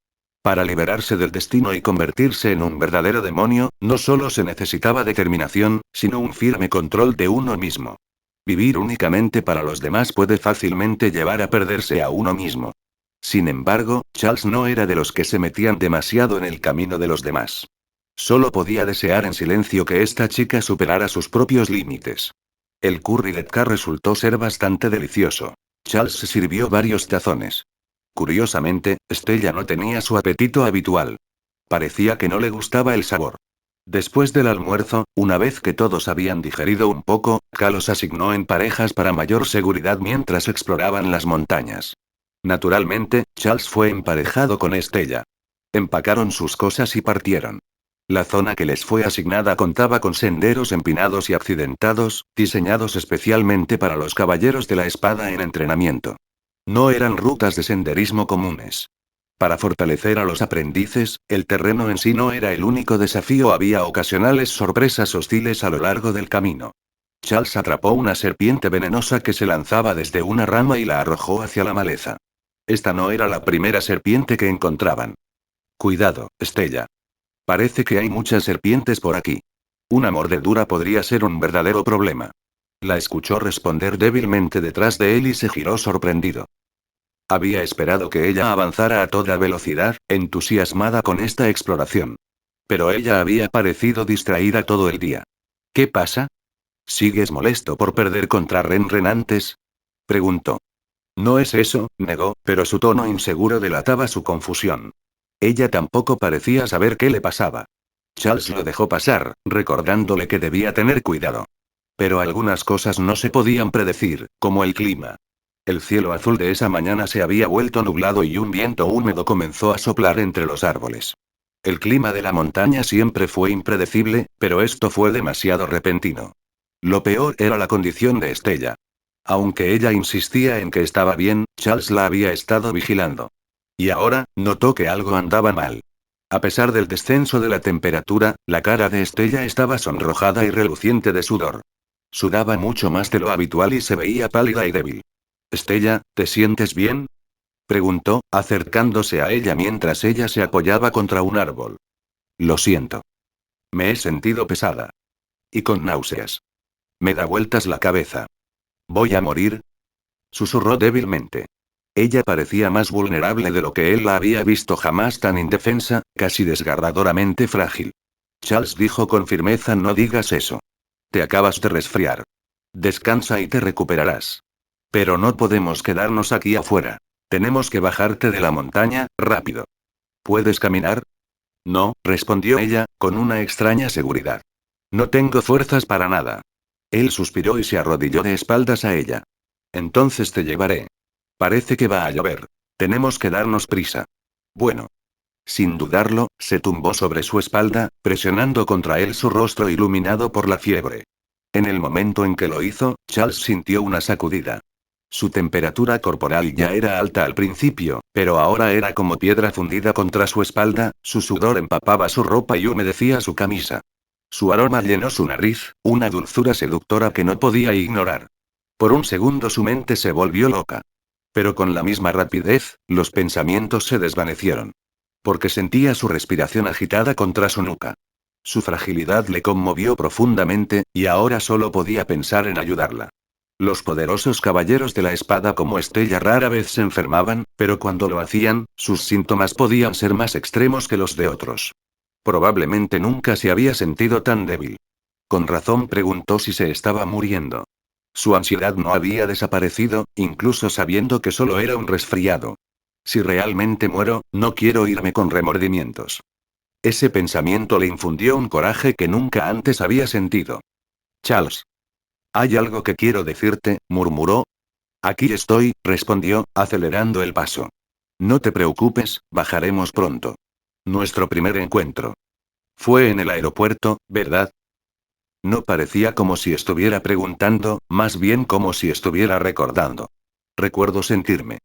Para liberarse del destino y convertirse en un verdadero demonio, no solo se necesitaba determinación, sino un firme control de uno mismo. Vivir únicamente para los demás puede fácilmente llevar a perderse a uno mismo. Sin embargo, Charles no era de los que se metían demasiado en el camino de los demás. Solo podía desear en silencio que esta chica superara sus propios límites. El curry de Katka resultó ser bastante delicioso. Charles se sirvió varios tazones. Curiosamente, Stella no tenía su apetito habitual. Parecía que no le gustaba el sabor. Después del almuerzo, una vez que todos habían digerido un poco, Ka los asignó en parejas para mayor seguridad mientras exploraban las montañas. Naturalmente, Charles fue emparejado con Stella. Empacaron sus cosas y partieron. La zona que les fue asignada contaba con senderos empinados y accidentados, diseñados especialmente para los caballeros de la espada en entrenamiento. No eran rutas de senderismo comunes. Para fortalecer a los aprendices, el terreno en sí no era el único desafío, había ocasionales sorpresas hostiles a lo largo del camino. Charles atrapó una serpiente venenosa que se lanzaba desde una rama y la arrojó hacia la maleza. Esta no era la primera serpiente que encontraban. Cuidado, Estella. Parece que hay muchas serpientes por aquí. Una mordedura podría ser un verdadero problema. La escuchó responder débilmente detrás de él y se giró sorprendido. Había esperado que ella avanzara a toda velocidad, entusiasmada con esta exploración. Pero ella había parecido distraída todo el día. ¿Qué pasa? ¿Sigues molesto por perder contra Ren antes? Preguntó. No es eso, negó, pero su tono inseguro delataba su confusión. Ella tampoco parecía saber qué le pasaba. Charles lo dejó pasar, recordándole que debía tener cuidado. Pero algunas cosas no se podían predecir, como el clima. El cielo azul de esa mañana se había vuelto nublado y un viento húmedo comenzó a soplar entre los árboles. El clima de la montaña siempre fue impredecible, pero esto fue demasiado repentino. Lo peor era la condición de Estella. Aunque ella insistía en que estaba bien, Charles la había estado vigilando. Y ahora, notó que algo andaba mal. A pesar del descenso de la temperatura, la cara de Estella estaba sonrojada y reluciente de sudor. Sudaba mucho más de lo habitual y se veía pálida y débil. Estella, ¿te sientes bien? Preguntó, acercándose a ella mientras ella se apoyaba contra un árbol. Lo siento. Me he sentido pesada. Y con náuseas. Me da vueltas la cabeza. ¿Voy a morir? Susurró débilmente. Ella parecía más vulnerable de lo que él la había visto jamás, tan indefensa, casi desgarradoramente frágil. Charles dijo con firmeza: no digas eso. Te acabas de resfriar. Descansa y te recuperarás. Pero no podemos quedarnos aquí afuera. Tenemos que bajarte de la montaña, rápido. ¿Puedes caminar? No, respondió ella, con una extraña seguridad. No tengo fuerzas para nada. Él suspiró y se arrodilló de espaldas a ella. Entonces te llevaré. Parece que va a llover. Tenemos que darnos prisa. Bueno. Sin dudarlo, se tumbó sobre su espalda, presionando contra él su rostro iluminado por la fiebre. En el momento en que lo hizo, Charles sintió una sacudida. Su temperatura corporal ya era alta al principio, pero ahora era como piedra fundida contra su espalda, su sudor empapaba su ropa y humedecía su camisa. Su aroma llenó su nariz, una dulzura seductora que no podía ignorar. Por un segundo su mente se volvió loca. Pero con la misma rapidez, los pensamientos se desvanecieron. Porque sentía su respiración agitada contra su nuca. Su fragilidad le conmovió profundamente, y ahora solo podía pensar en ayudarla. Los poderosos caballeros de la espada como Estella rara vez se enfermaban, pero cuando lo hacían, sus síntomas podían ser más extremos que los de otros. Probablemente nunca se había sentido tan débil. Con razón preguntó si se estaba muriendo. Su ansiedad no había desaparecido, incluso sabiendo que solo era un resfriado. Si realmente muero, no quiero irme con remordimientos. Ese pensamiento le infundió un coraje que nunca antes había sentido. Charles. Hay algo que quiero decirte, murmuró. Aquí estoy, respondió, acelerando el paso. No te preocupes, bajaremos pronto. Nuestro primer encuentro. Fue en el aeropuerto, ¿verdad? No parecía como si estuviera preguntando, más bien como si estuviera recordando. Recuerdo sentirme.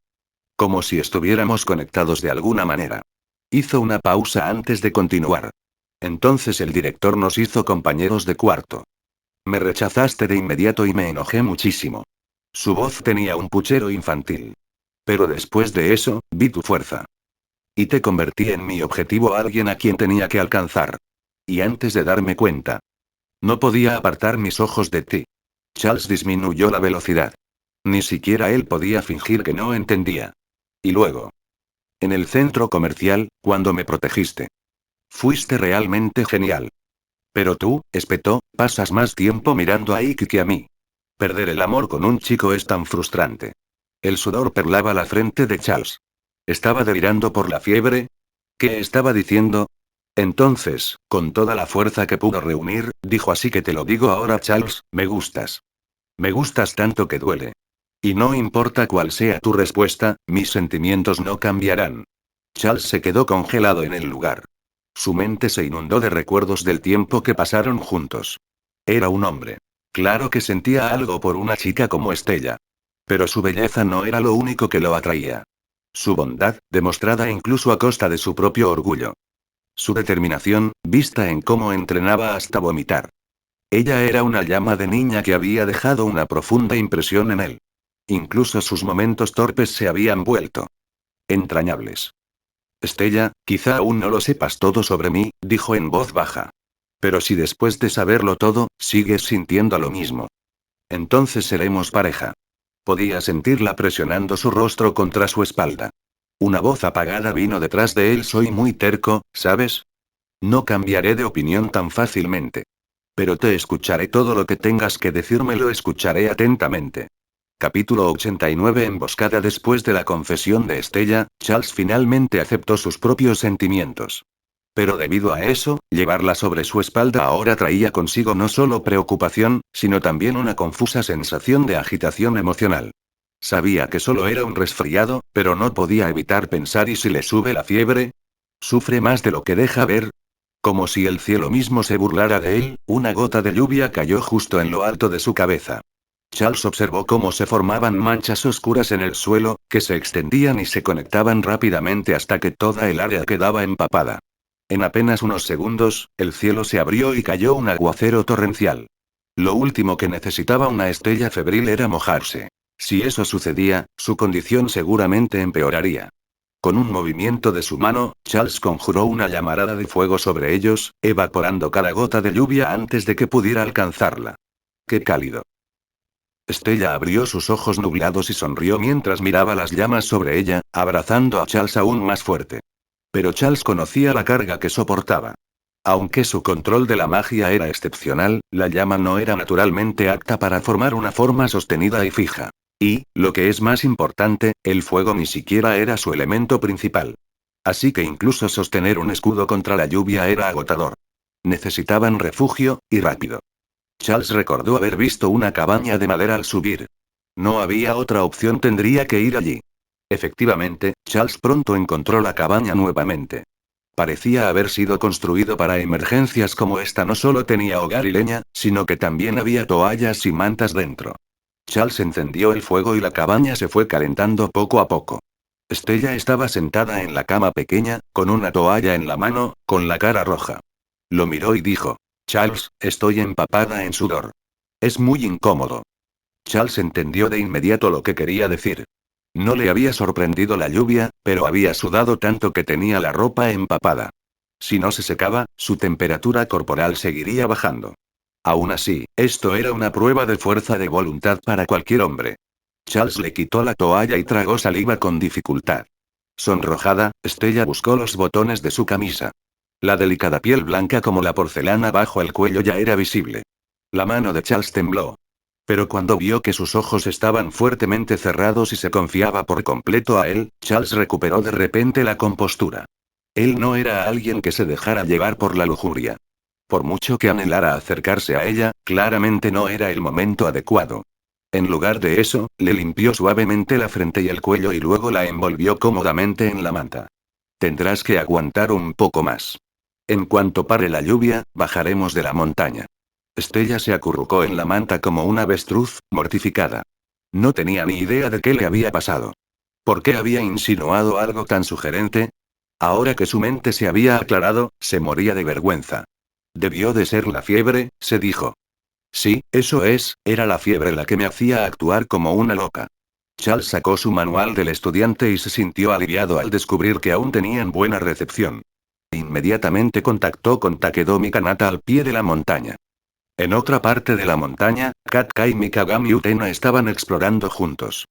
Como si estuviéramos conectados de alguna manera. Hizo una pausa antes de continuar. Entonces el director nos hizo compañeros de cuarto. Me rechazaste de inmediato y me enojé muchísimo. Su voz tenía un puchero infantil. Pero después de eso, vi tu fuerza. Y te convertí en mi objetivo, alguien a quien tenía que alcanzar. Y antes de darme cuenta, no podía apartar mis ojos de ti. Charles disminuyó la velocidad. Ni siquiera él podía fingir que no entendía. Y luego. En el centro comercial, cuando me protegiste. Fuiste realmente genial. Pero tú, espetó, pasas más tiempo mirando a Ike que a mí. Perder el amor con un chico es tan frustrante. El sudor perlaba la frente de Charles. ¿Estaba delirando por la fiebre? ¿Qué estaba diciendo? Entonces, con toda la fuerza que pudo reunir, dijo: así que te lo digo ahora, Charles, me gustas. Me gustas tanto que duele. Y no importa cuál sea tu respuesta, mis sentimientos no cambiarán. Charles se quedó congelado en el lugar. Su mente se inundó de recuerdos del tiempo que pasaron juntos. Era un hombre. Claro que sentía algo por una chica como Estella. Pero su belleza no era lo único que lo atraía. Su bondad, demostrada incluso a costa de su propio orgullo. Su determinación, vista en cómo entrenaba hasta vomitar. Ella era una llama de niña que había dejado una profunda impresión en él. Incluso sus momentos torpes se habían vuelto entrañables. Estella, quizá aún no lo sepas todo sobre mí, dijo en voz baja. Pero si después de saberlo todo, sigues sintiendo lo mismo. Entonces seremos pareja. Podía sentirla presionando su rostro contra su espalda. Una voz apagada vino detrás de él. Soy muy terco, ¿sabes? No cambiaré de opinión tan fácilmente. Pero te escucharé todo lo que tengas que decirme, lo escucharé atentamente. Capítulo 89. Emboscada. Después de la confesión de Estella, Charles finalmente aceptó sus propios sentimientos. Pero debido a eso, llevarla sobre su espalda ahora traía consigo no solo preocupación, sino también una confusa sensación de agitación emocional. Sabía que solo era un resfriado, pero no podía evitar pensar: ¿y si le sube la fiebre? ¿Sufre más de lo que deja ver? Como si el cielo mismo se burlara de él, una gota de lluvia cayó justo en lo alto de su cabeza. Charles observó cómo se formaban manchas oscuras en el suelo, que se extendían y se conectaban rápidamente hasta que toda el área quedaba empapada. En apenas unos segundos, el cielo se abrió y cayó un aguacero torrencial. Lo último que necesitaba una Estella febril era mojarse. Si eso sucedía, su condición seguramente empeoraría. Con un movimiento de su mano, Charles conjuró una llamarada de fuego sobre ellos, evaporando cada gota de lluvia antes de que pudiera alcanzarla. ¡Qué cálido! Estella abrió sus ojos nublados y sonrió mientras miraba las llamas sobre ella, abrazando a Charles aún más fuerte. Pero Charles conocía la carga que soportaba. Aunque su control de la magia era excepcional, la llama no era naturalmente apta para formar una forma sostenida y fija. Y, lo que es más importante, el fuego ni siquiera era su elemento principal. Así que incluso sostener un escudo contra la lluvia era agotador. Necesitaban refugio, y rápido. Charles recordó haber visto una cabaña de madera al subir. No había otra opción, tendría que ir allí. Efectivamente, Charles pronto encontró la cabaña nuevamente. Parecía haber sido construido para emergencias como esta. No solo tenía hogar y leña, sino que también había toallas y mantas dentro. Charles encendió el fuego y la cabaña se fue calentando poco a poco. Estella estaba sentada en la cama pequeña, con una toalla en la mano, con la cara roja. Lo miró y dijo: Charles, estoy empapada en sudor. Es muy incómodo. Charles entendió de inmediato lo que quería decir. No le había sorprendido la lluvia, pero había sudado tanto que tenía la ropa empapada. Si no se secaba, su temperatura corporal seguiría bajando. Aún así, esto era una prueba de fuerza de voluntad para cualquier hombre. Charles le quitó la toalla y tragó saliva con dificultad. Sonrojada, Estella buscó los botones de su camisa. La delicada piel blanca como la porcelana bajo el cuello ya era visible. La mano de Charles tembló. Pero cuando vio que sus ojos estaban fuertemente cerrados y se confiaba por completo a él, Charles recuperó de repente la compostura. Él no era alguien que se dejara llevar por la lujuria. Por mucho que anhelara acercarse a ella, claramente no era el momento adecuado. En lugar de eso, le limpió suavemente la frente y el cuello y luego la envolvió cómodamente en la manta. Tendrás que aguantar un poco más. En cuanto pare la lluvia, bajaremos de la montaña. Estella se acurrucó en la manta como un avestruz, mortificada. No tenía ni idea de qué le había pasado. ¿Por qué había insinuado algo tan sugerente? Ahora que su mente se había aclarado, se moría de vergüenza. Debió de ser la fiebre, se dijo. Sí, eso es, era la fiebre la que me hacía actuar como una loca. Charles sacó su manual del estudiante y se sintió aliviado al descubrir que aún tenían buena recepción. Inmediatamente contactó con Takedomi Kanata al pie de la montaña. En otra parte de la montaña, Katkai, Mikagami y Utena estaban explorando juntos.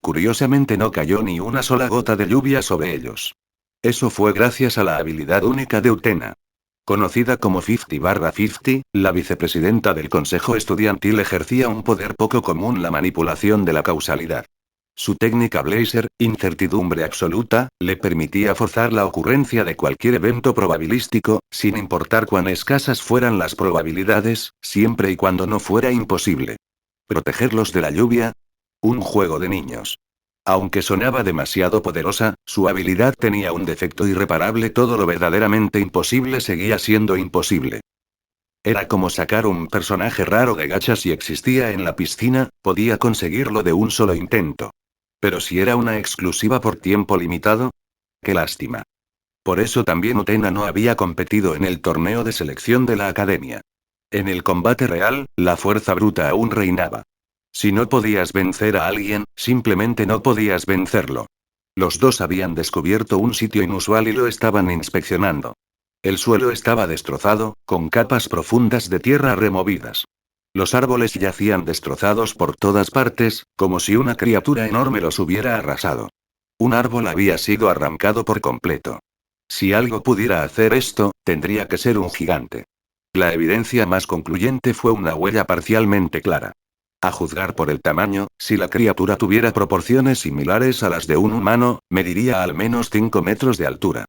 Curiosamente no cayó ni una sola gota de lluvia sobre ellos. Eso fue gracias a la habilidad única de Utena. Conocida como 50/50, la vicepresidenta del consejo estudiantil ejercía un poder poco común: la manipulación de la causalidad. Su técnica Blazer, incertidumbre absoluta, le permitía forzar la ocurrencia de cualquier evento probabilístico, sin importar cuán escasas fueran las probabilidades, siempre y cuando no fuera imposible. ¿Protegerlos de la lluvia? Un juego de niños. Aunque sonaba demasiado poderosa, su habilidad tenía un defecto irreparable: todo lo verdaderamente imposible seguía siendo imposible. Era como sacar un personaje raro de gacha. Si existía en la piscina, podía conseguirlo de un solo intento. Pero si era una exclusiva por tiempo limitado, qué lástima. Por eso también Utena no había competido en el torneo de selección de la academia. En el combate real, la fuerza bruta aún reinaba. Si no podías vencer a alguien, simplemente no podías vencerlo. Los dos habían descubierto un sitio inusual y lo estaban inspeccionando. El suelo estaba destrozado, con capas profundas de tierra removidas. Los árboles yacían destrozados por todas partes, como si una criatura enorme los hubiera arrasado. Un árbol había sido arrancado por completo. Si algo pudiera hacer esto, tendría que ser un gigante. La evidencia más concluyente fue una huella parcialmente clara. A juzgar por el tamaño, si la criatura tuviera proporciones similares a las de un humano, mediría al menos 5 metros de altura.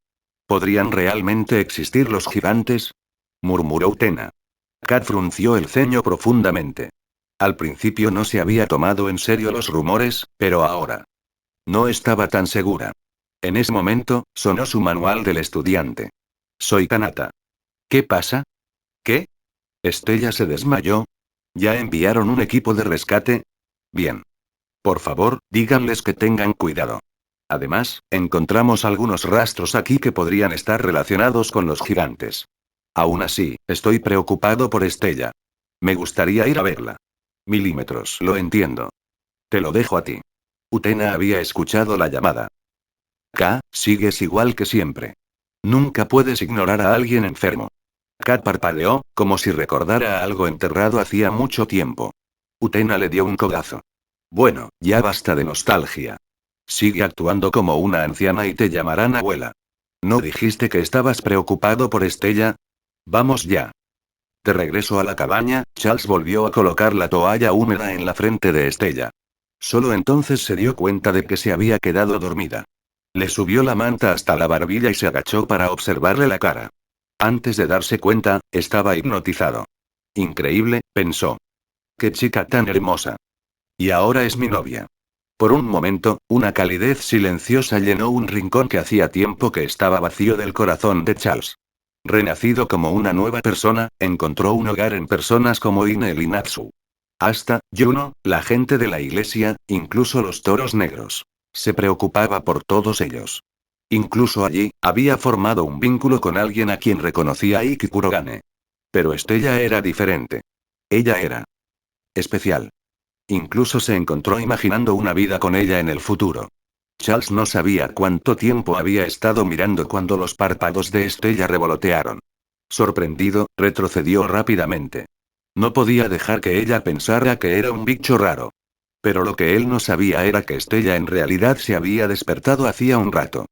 ¿Podrían realmente existir los gigantes? Murmuró Utena. Kat frunció el ceño profundamente. Al principio no se había tomado en serio los rumores, pero ahora no estaba tan segura. En ese momento, sonó su manual del estudiante. Soy Kanata. ¿Qué pasa? ¿Qué? Estella se desmayó. ¿Ya enviaron un equipo de rescate? Bien. Por favor, díganles que tengan cuidado. Además, encontramos algunos rastros aquí que podrían estar relacionados con los gigantes. Aún así, estoy preocupado por Estella. Me gustaría ir a verla. Milímetros, lo entiendo. Te lo dejo a ti. Utena había escuchado la llamada. Sigues igual que siempre. Nunca puedes ignorar a alguien enfermo. Kat parpadeó, como si recordara algo enterrado hacía mucho tiempo. Utena le dio un codazo. Bueno, ya basta de nostalgia. Sigue actuando como una anciana y te llamarán abuela. ¿No dijiste que estabas preocupado por Estella? Vamos ya. De regreso a la cabaña, Charles volvió a colocar la toalla húmeda en la frente de Estella. Solo entonces se dio cuenta de que se había quedado dormida. Le subió la manta hasta la barbilla y se agachó para observarle la cara. Antes de darse cuenta, estaba hipnotizado. Increíble, pensó. Qué chica tan hermosa. Y ahora es mi novia. Por un momento, una calidez silenciosa llenó un rincón que hacía tiempo que estaba vacío del corazón de Charles. Renacido como una nueva persona, encontró un hogar en personas como Inel y Natsu. Hasta, Juno, la gente de la iglesia, incluso los toros negros. Se preocupaba por todos ellos. Incluso allí, había formado un vínculo con alguien a quien reconocía Ikki Kurogane. Pero Estella era diferente. Ella era especial. Incluso se encontró imaginando una vida con ella en el futuro. Charles no sabía cuánto tiempo había estado mirando cuando los párpados de Estella revolotearon. Sorprendido, retrocedió rápidamente. No podía dejar que ella pensara que era un bicho raro. Pero lo que él no sabía era que Estella en realidad se había despertado hacía un rato.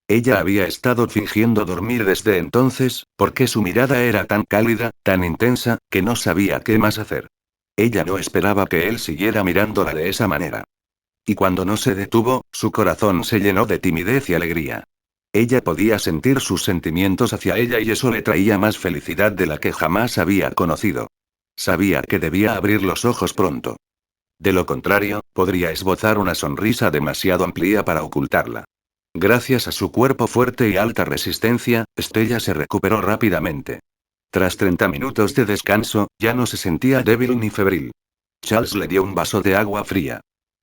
Ella había estado fingiendo dormir desde entonces, porque su mirada era tan cálida, tan intensa, que no sabía qué más hacer. Ella no esperaba que él siguiera mirándola de esa manera. Y cuando no se detuvo, su corazón se llenó de timidez y alegría. Ella podía sentir sus sentimientos hacia ella y eso le traía más felicidad de la que jamás había conocido. Sabía que debía abrir los ojos pronto. De lo contrario, podría esbozar una sonrisa demasiado amplia para ocultarla. Gracias a su cuerpo fuerte y alta resistencia, Estella se recuperó rápidamente. Tras 30 minutos de descanso, ya no se sentía débil ni febril. Charles le dio un vaso de agua fría.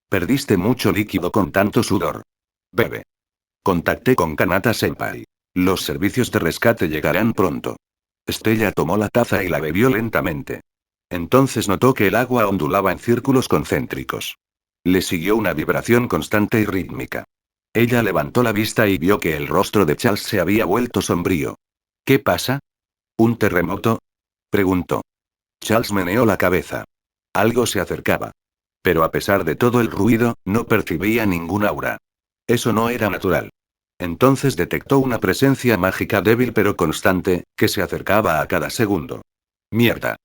Perdiste mucho líquido con tanto sudor. Bebe. Contacté con Kanata-senpai. Los servicios de rescate llegarán pronto. Estella tomó la taza y la bebió lentamente. Entonces notó que el agua ondulaba en círculos concéntricos. Le siguió una vibración constante y rítmica. Ella levantó la vista y vio que el rostro de Charles se había vuelto sombrío. ¿Qué pasa? ¿Un terremoto? Preguntó. Charles meneó la cabeza. Algo se acercaba. Pero a pesar de todo el ruido, no percibía ningún aura. Eso no era natural. Entonces detectó una presencia mágica débil pero constante, que se acercaba a cada segundo. ¡Mierda!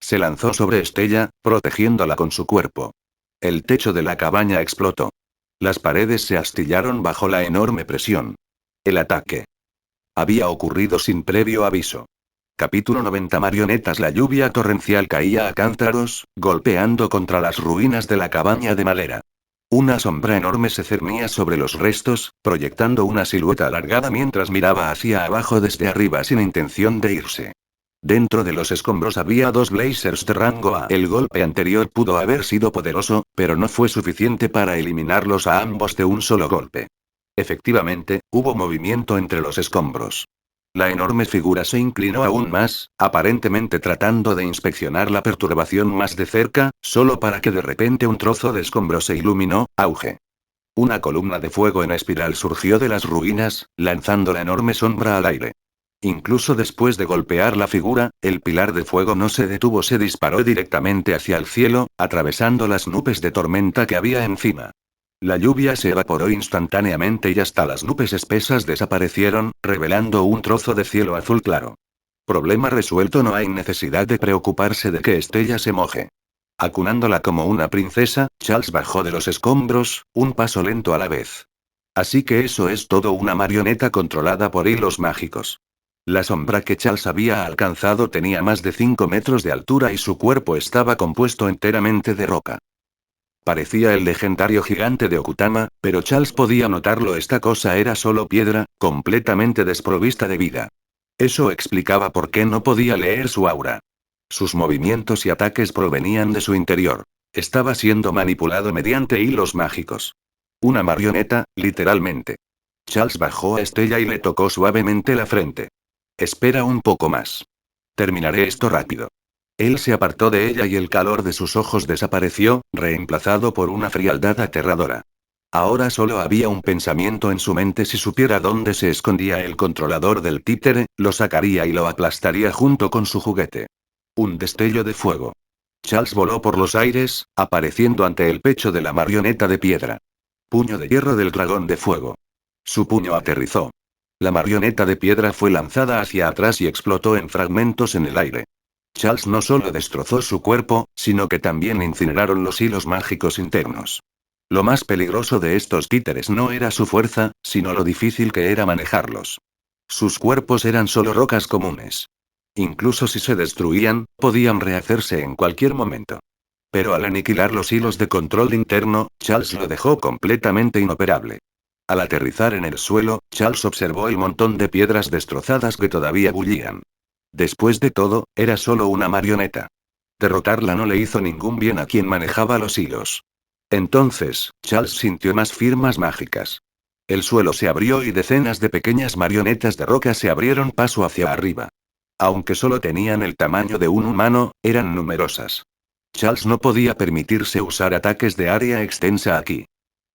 Se lanzó sobre Estella, protegiéndola con su cuerpo. El techo de la cabaña explotó. Las paredes se astillaron bajo la enorme presión. El ataque había ocurrido sin previo aviso. Capítulo 90. Marionetas. La lluvia torrencial caía a cántaros, golpeando contra las ruinas de la cabaña de madera. Una sombra enorme se cernía sobre los restos, proyectando una silueta alargada mientras miraba hacia abajo desde arriba sin intención de irse. Dentro de los escombros había dos blazers de rango A. El golpe anterior pudo haber sido poderoso, pero no fue suficiente para eliminarlos a ambos de un solo golpe. Efectivamente, hubo movimiento entre los escombros. La enorme figura se inclinó aún más, aparentemente tratando de inspeccionar la perturbación más de cerca, solo para que de repente un trozo de escombro se iluminó. Auge. Una columna de fuego en espiral surgió de las ruinas, lanzando la enorme sombra al aire. Incluso después de golpear la figura, el pilar de fuego no se detuvo, se disparó directamente hacia el cielo, atravesando las nubes de tormenta que había encima. La lluvia se evaporó instantáneamente y hasta las nubes espesas desaparecieron, revelando un trozo de cielo azul claro. Problema resuelto, no hay necesidad de preocuparse de que Estella se moje. Acunándola como una princesa, Charles bajó de los escombros, un paso lento a la vez. Así que eso es todo, una marioneta controlada por hilos mágicos. La sombra que Charles había alcanzado tenía más de 5 metros de altura y su cuerpo estaba compuesto enteramente de roca. Parecía el legendario gigante de Okutama, pero Charles podía notarlo, esta cosa era solo piedra, completamente desprovista de vida. Eso explicaba por qué no podía leer su aura. Sus movimientos y ataques provenían de su interior. Estaba siendo manipulado mediante hilos mágicos. Una marioneta, literalmente. Charles bajó a Estella y le tocó suavemente la frente. Espera un poco más. Terminaré esto rápido. Él se apartó de ella y el calor de sus ojos desapareció, reemplazado por una frialdad aterradora. Ahora solo había un pensamiento en su mente: si supiera dónde se escondía el controlador del títere, lo sacaría y lo aplastaría junto con su juguete. Un destello de fuego. Charles voló por los aires, apareciendo ante el pecho de la marioneta de piedra. Puño de hierro del dragón de fuego. Su puño aterrizó. La marioneta de piedra fue lanzada hacia atrás y explotó en fragmentos en el aire. Charles no solo destrozó su cuerpo, sino que también incineraron los hilos mágicos internos. Lo más peligroso de estos títeres no era su fuerza, sino lo difícil que era manejarlos. Sus cuerpos eran solo rocas comunes. Incluso si se destruían, podían rehacerse en cualquier momento. Pero al aniquilar los hilos de control interno, Charles lo dejó completamente inoperable. Al aterrizar en el suelo, Charles observó el montón de piedras destrozadas que todavía bullían. Después de todo, era solo una marioneta. Derrotarla no le hizo ningún bien a quien manejaba los hilos. Entonces, Charles sintió más firmas mágicas. El suelo se abrió y decenas de pequeñas marionetas de roca se abrieron paso hacia arriba. Aunque solo tenían el tamaño de un humano, eran numerosas. Charles no podía permitirse usar ataques de área extensa aquí.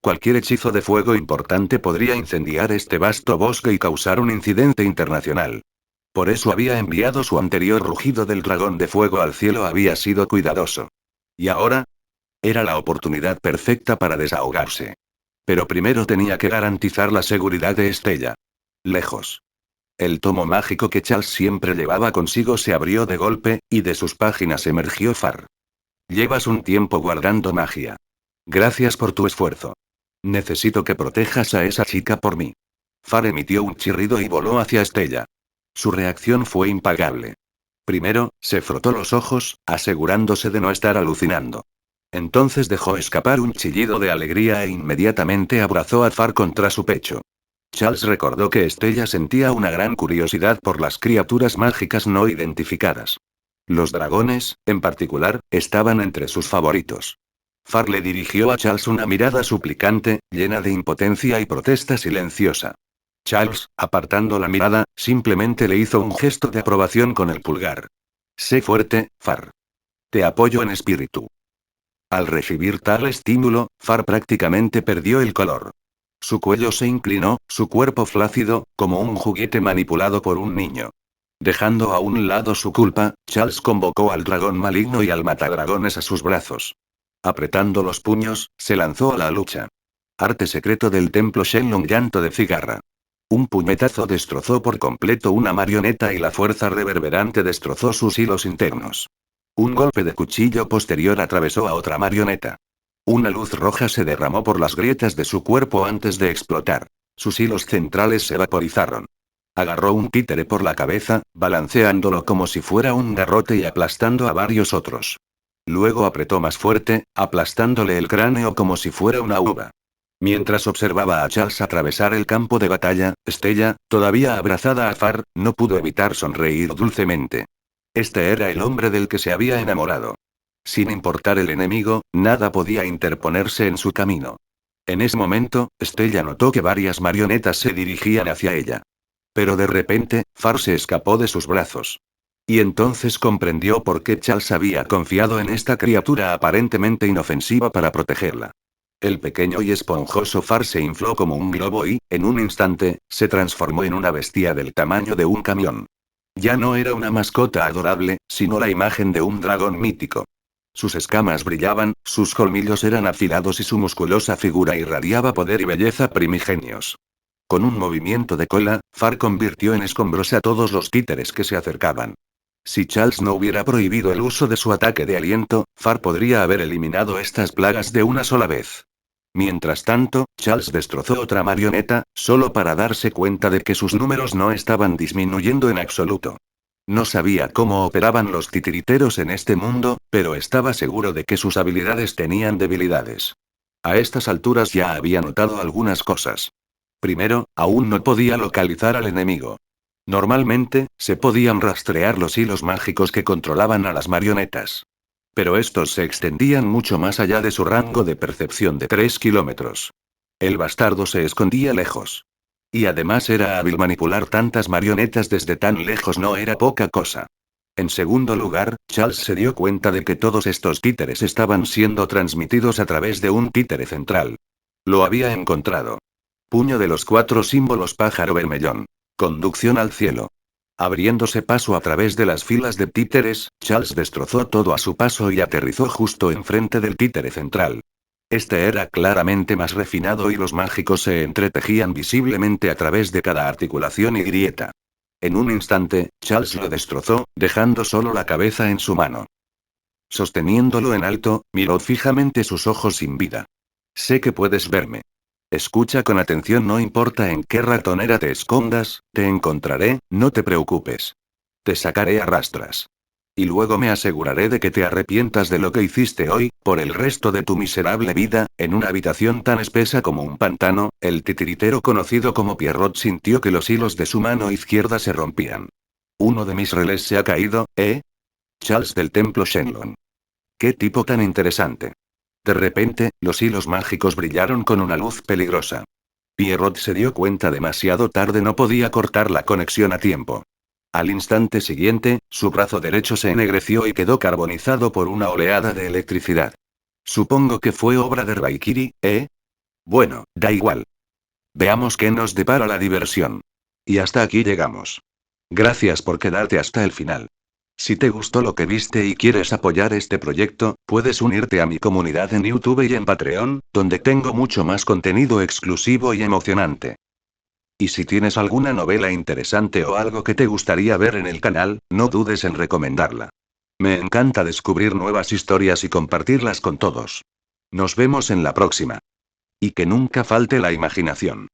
Cualquier hechizo de fuego importante podría incendiar este vasto bosque y causar un incidente internacional. Por eso había enviado su anterior rugido del dragón de fuego al cielo, había sido cuidadoso. ¿Y ahora? Era la oportunidad perfecta para desahogarse. Pero primero tenía que garantizar la seguridad de Estella. Lejos. El tomo mágico que Charles siempre llevaba consigo se abrió de golpe, y de sus páginas emergió Far. Llevas un tiempo guardando magia. Gracias por tu esfuerzo. Necesito que protejas a esa chica por mí. Far emitió un chirrido y voló hacia Estella. Su reacción fue impagable. Primero, se frotó los ojos, asegurándose de no estar alucinando. Entonces dejó escapar un chillido de alegría e inmediatamente abrazó a Far contra su pecho. Charles recordó que Estella sentía una gran curiosidad por las criaturas mágicas no identificadas. Los dragones, en particular, estaban entre sus favoritos. Far le dirigió a Charles una mirada suplicante, llena de impotencia y protesta silenciosa. Charles, apartando la mirada, simplemente le hizo un gesto de aprobación con el pulgar. Sé fuerte, Far. Te apoyo en espíritu. Al recibir tal estímulo, Far prácticamente perdió el color. Su cuello se inclinó, su cuerpo flácido, como un juguete manipulado por un niño. Dejando a un lado su culpa, Charles convocó al dragón maligno y al matadragones a sus brazos. Apretando los puños, se lanzó a la lucha. Arte secreto del templo Shenlong, llanto de cigarra. Un puñetazo destrozó por completo una marioneta y la fuerza reverberante destrozó sus hilos internos. Un golpe de cuchillo posterior atravesó a otra marioneta. Una luz roja se derramó por las grietas de su cuerpo antes de explotar. Sus hilos centrales se vaporizaron. Agarró un títere por la cabeza, balanceándolo como si fuera un garrote y aplastando a varios otros. Luego apretó más fuerte, aplastándole el cráneo como si fuera una uva. Mientras observaba a Charles atravesar el campo de batalla, Estella, todavía abrazada a Far, no pudo evitar sonreír dulcemente. Este era el hombre del que se había enamorado. Sin importar el enemigo, nada podía interponerse en su camino. En ese momento, Estella notó que varias marionetas se dirigían hacia ella. Pero de repente, Far se escapó de sus brazos. Y entonces comprendió por qué Charles había confiado en esta criatura aparentemente inofensiva para protegerla. El pequeño y esponjoso Far se infló como un globo y, en un instante, se transformó en una bestia del tamaño de un camión. Ya no era una mascota adorable, sino la imagen de un dragón mítico. Sus escamas brillaban, sus colmillos eran afilados y su musculosa figura irradiaba poder y belleza primigenios. Con un movimiento de cola, Far convirtió en escombros a todos los títeres que se acercaban. Si Charles no hubiera prohibido el uso de su ataque de aliento, Far podría haber eliminado estas plagas de una sola vez. Mientras tanto, Charles destrozó otra marioneta, solo para darse cuenta de que sus números no estaban disminuyendo en absoluto. No sabía cómo operaban los titiriteros en este mundo, pero estaba seguro de que sus habilidades tenían debilidades. A estas alturas ya había notado algunas cosas. Primero, aún no podía localizar al enemigo. Normalmente, se podían rastrear los hilos mágicos que controlaban a las marionetas. Pero estos se extendían mucho más allá de su rango de percepción de 3 kilómetros. El bastardo se escondía lejos. Y además era hábil manipular tantas marionetas desde tan lejos no era poca cosa. En segundo lugar, Charles se dio cuenta de que todos estos títeres estaban siendo transmitidos a través de un títere central. Lo había encontrado. Puño de los 4 símbolos pájaro vermellón. Conducción al cielo. Abriéndose paso a través de las filas de títeres, Charles destrozó todo a su paso y aterrizó justo enfrente del títere central. Este era claramente más refinado y los mágicos se entretejían visiblemente a través de cada articulación y grieta. En un instante, Charles lo destrozó, dejando solo la cabeza en su mano. Sosteniéndolo en alto, miró fijamente sus ojos sin vida. Sé que puedes verme. Escucha con atención, no importa en qué ratonera te escondas, te encontraré, no te preocupes. Te sacaré a rastras. Y luego me aseguraré de que te arrepientas de lo que hiciste hoy, por el resto de tu miserable vida. En una habitación tan espesa como un pantano, el titiritero conocido como Pierrot sintió que los hilos de su mano izquierda se rompían. Uno de mis relés se ha caído, ¿eh? Charles del Templo Shenlong. Qué tipo tan interesante. De repente, los hilos mágicos brillaron con una luz peligrosa. Pierrot se dio cuenta demasiado tarde, no podía cortar la conexión a tiempo. Al instante siguiente, su brazo derecho se ennegreció y quedó carbonizado por una oleada de electricidad. Supongo que fue obra de Raikiri, ¿eh? Bueno, da igual. Veamos qué nos depara la diversión. Y hasta aquí llegamos. Gracias por quedarte hasta el final. Si te gustó lo que viste y quieres apoyar este proyecto, puedes unirte a mi comunidad en YouTube y en Patreon, donde tengo mucho más contenido exclusivo y emocionante. Y si tienes alguna novela interesante o algo que te gustaría ver en el canal, no dudes en recomendarla. Me encanta descubrir nuevas historias y compartirlas con todos. Nos vemos en la próxima. Y que nunca falte la imaginación.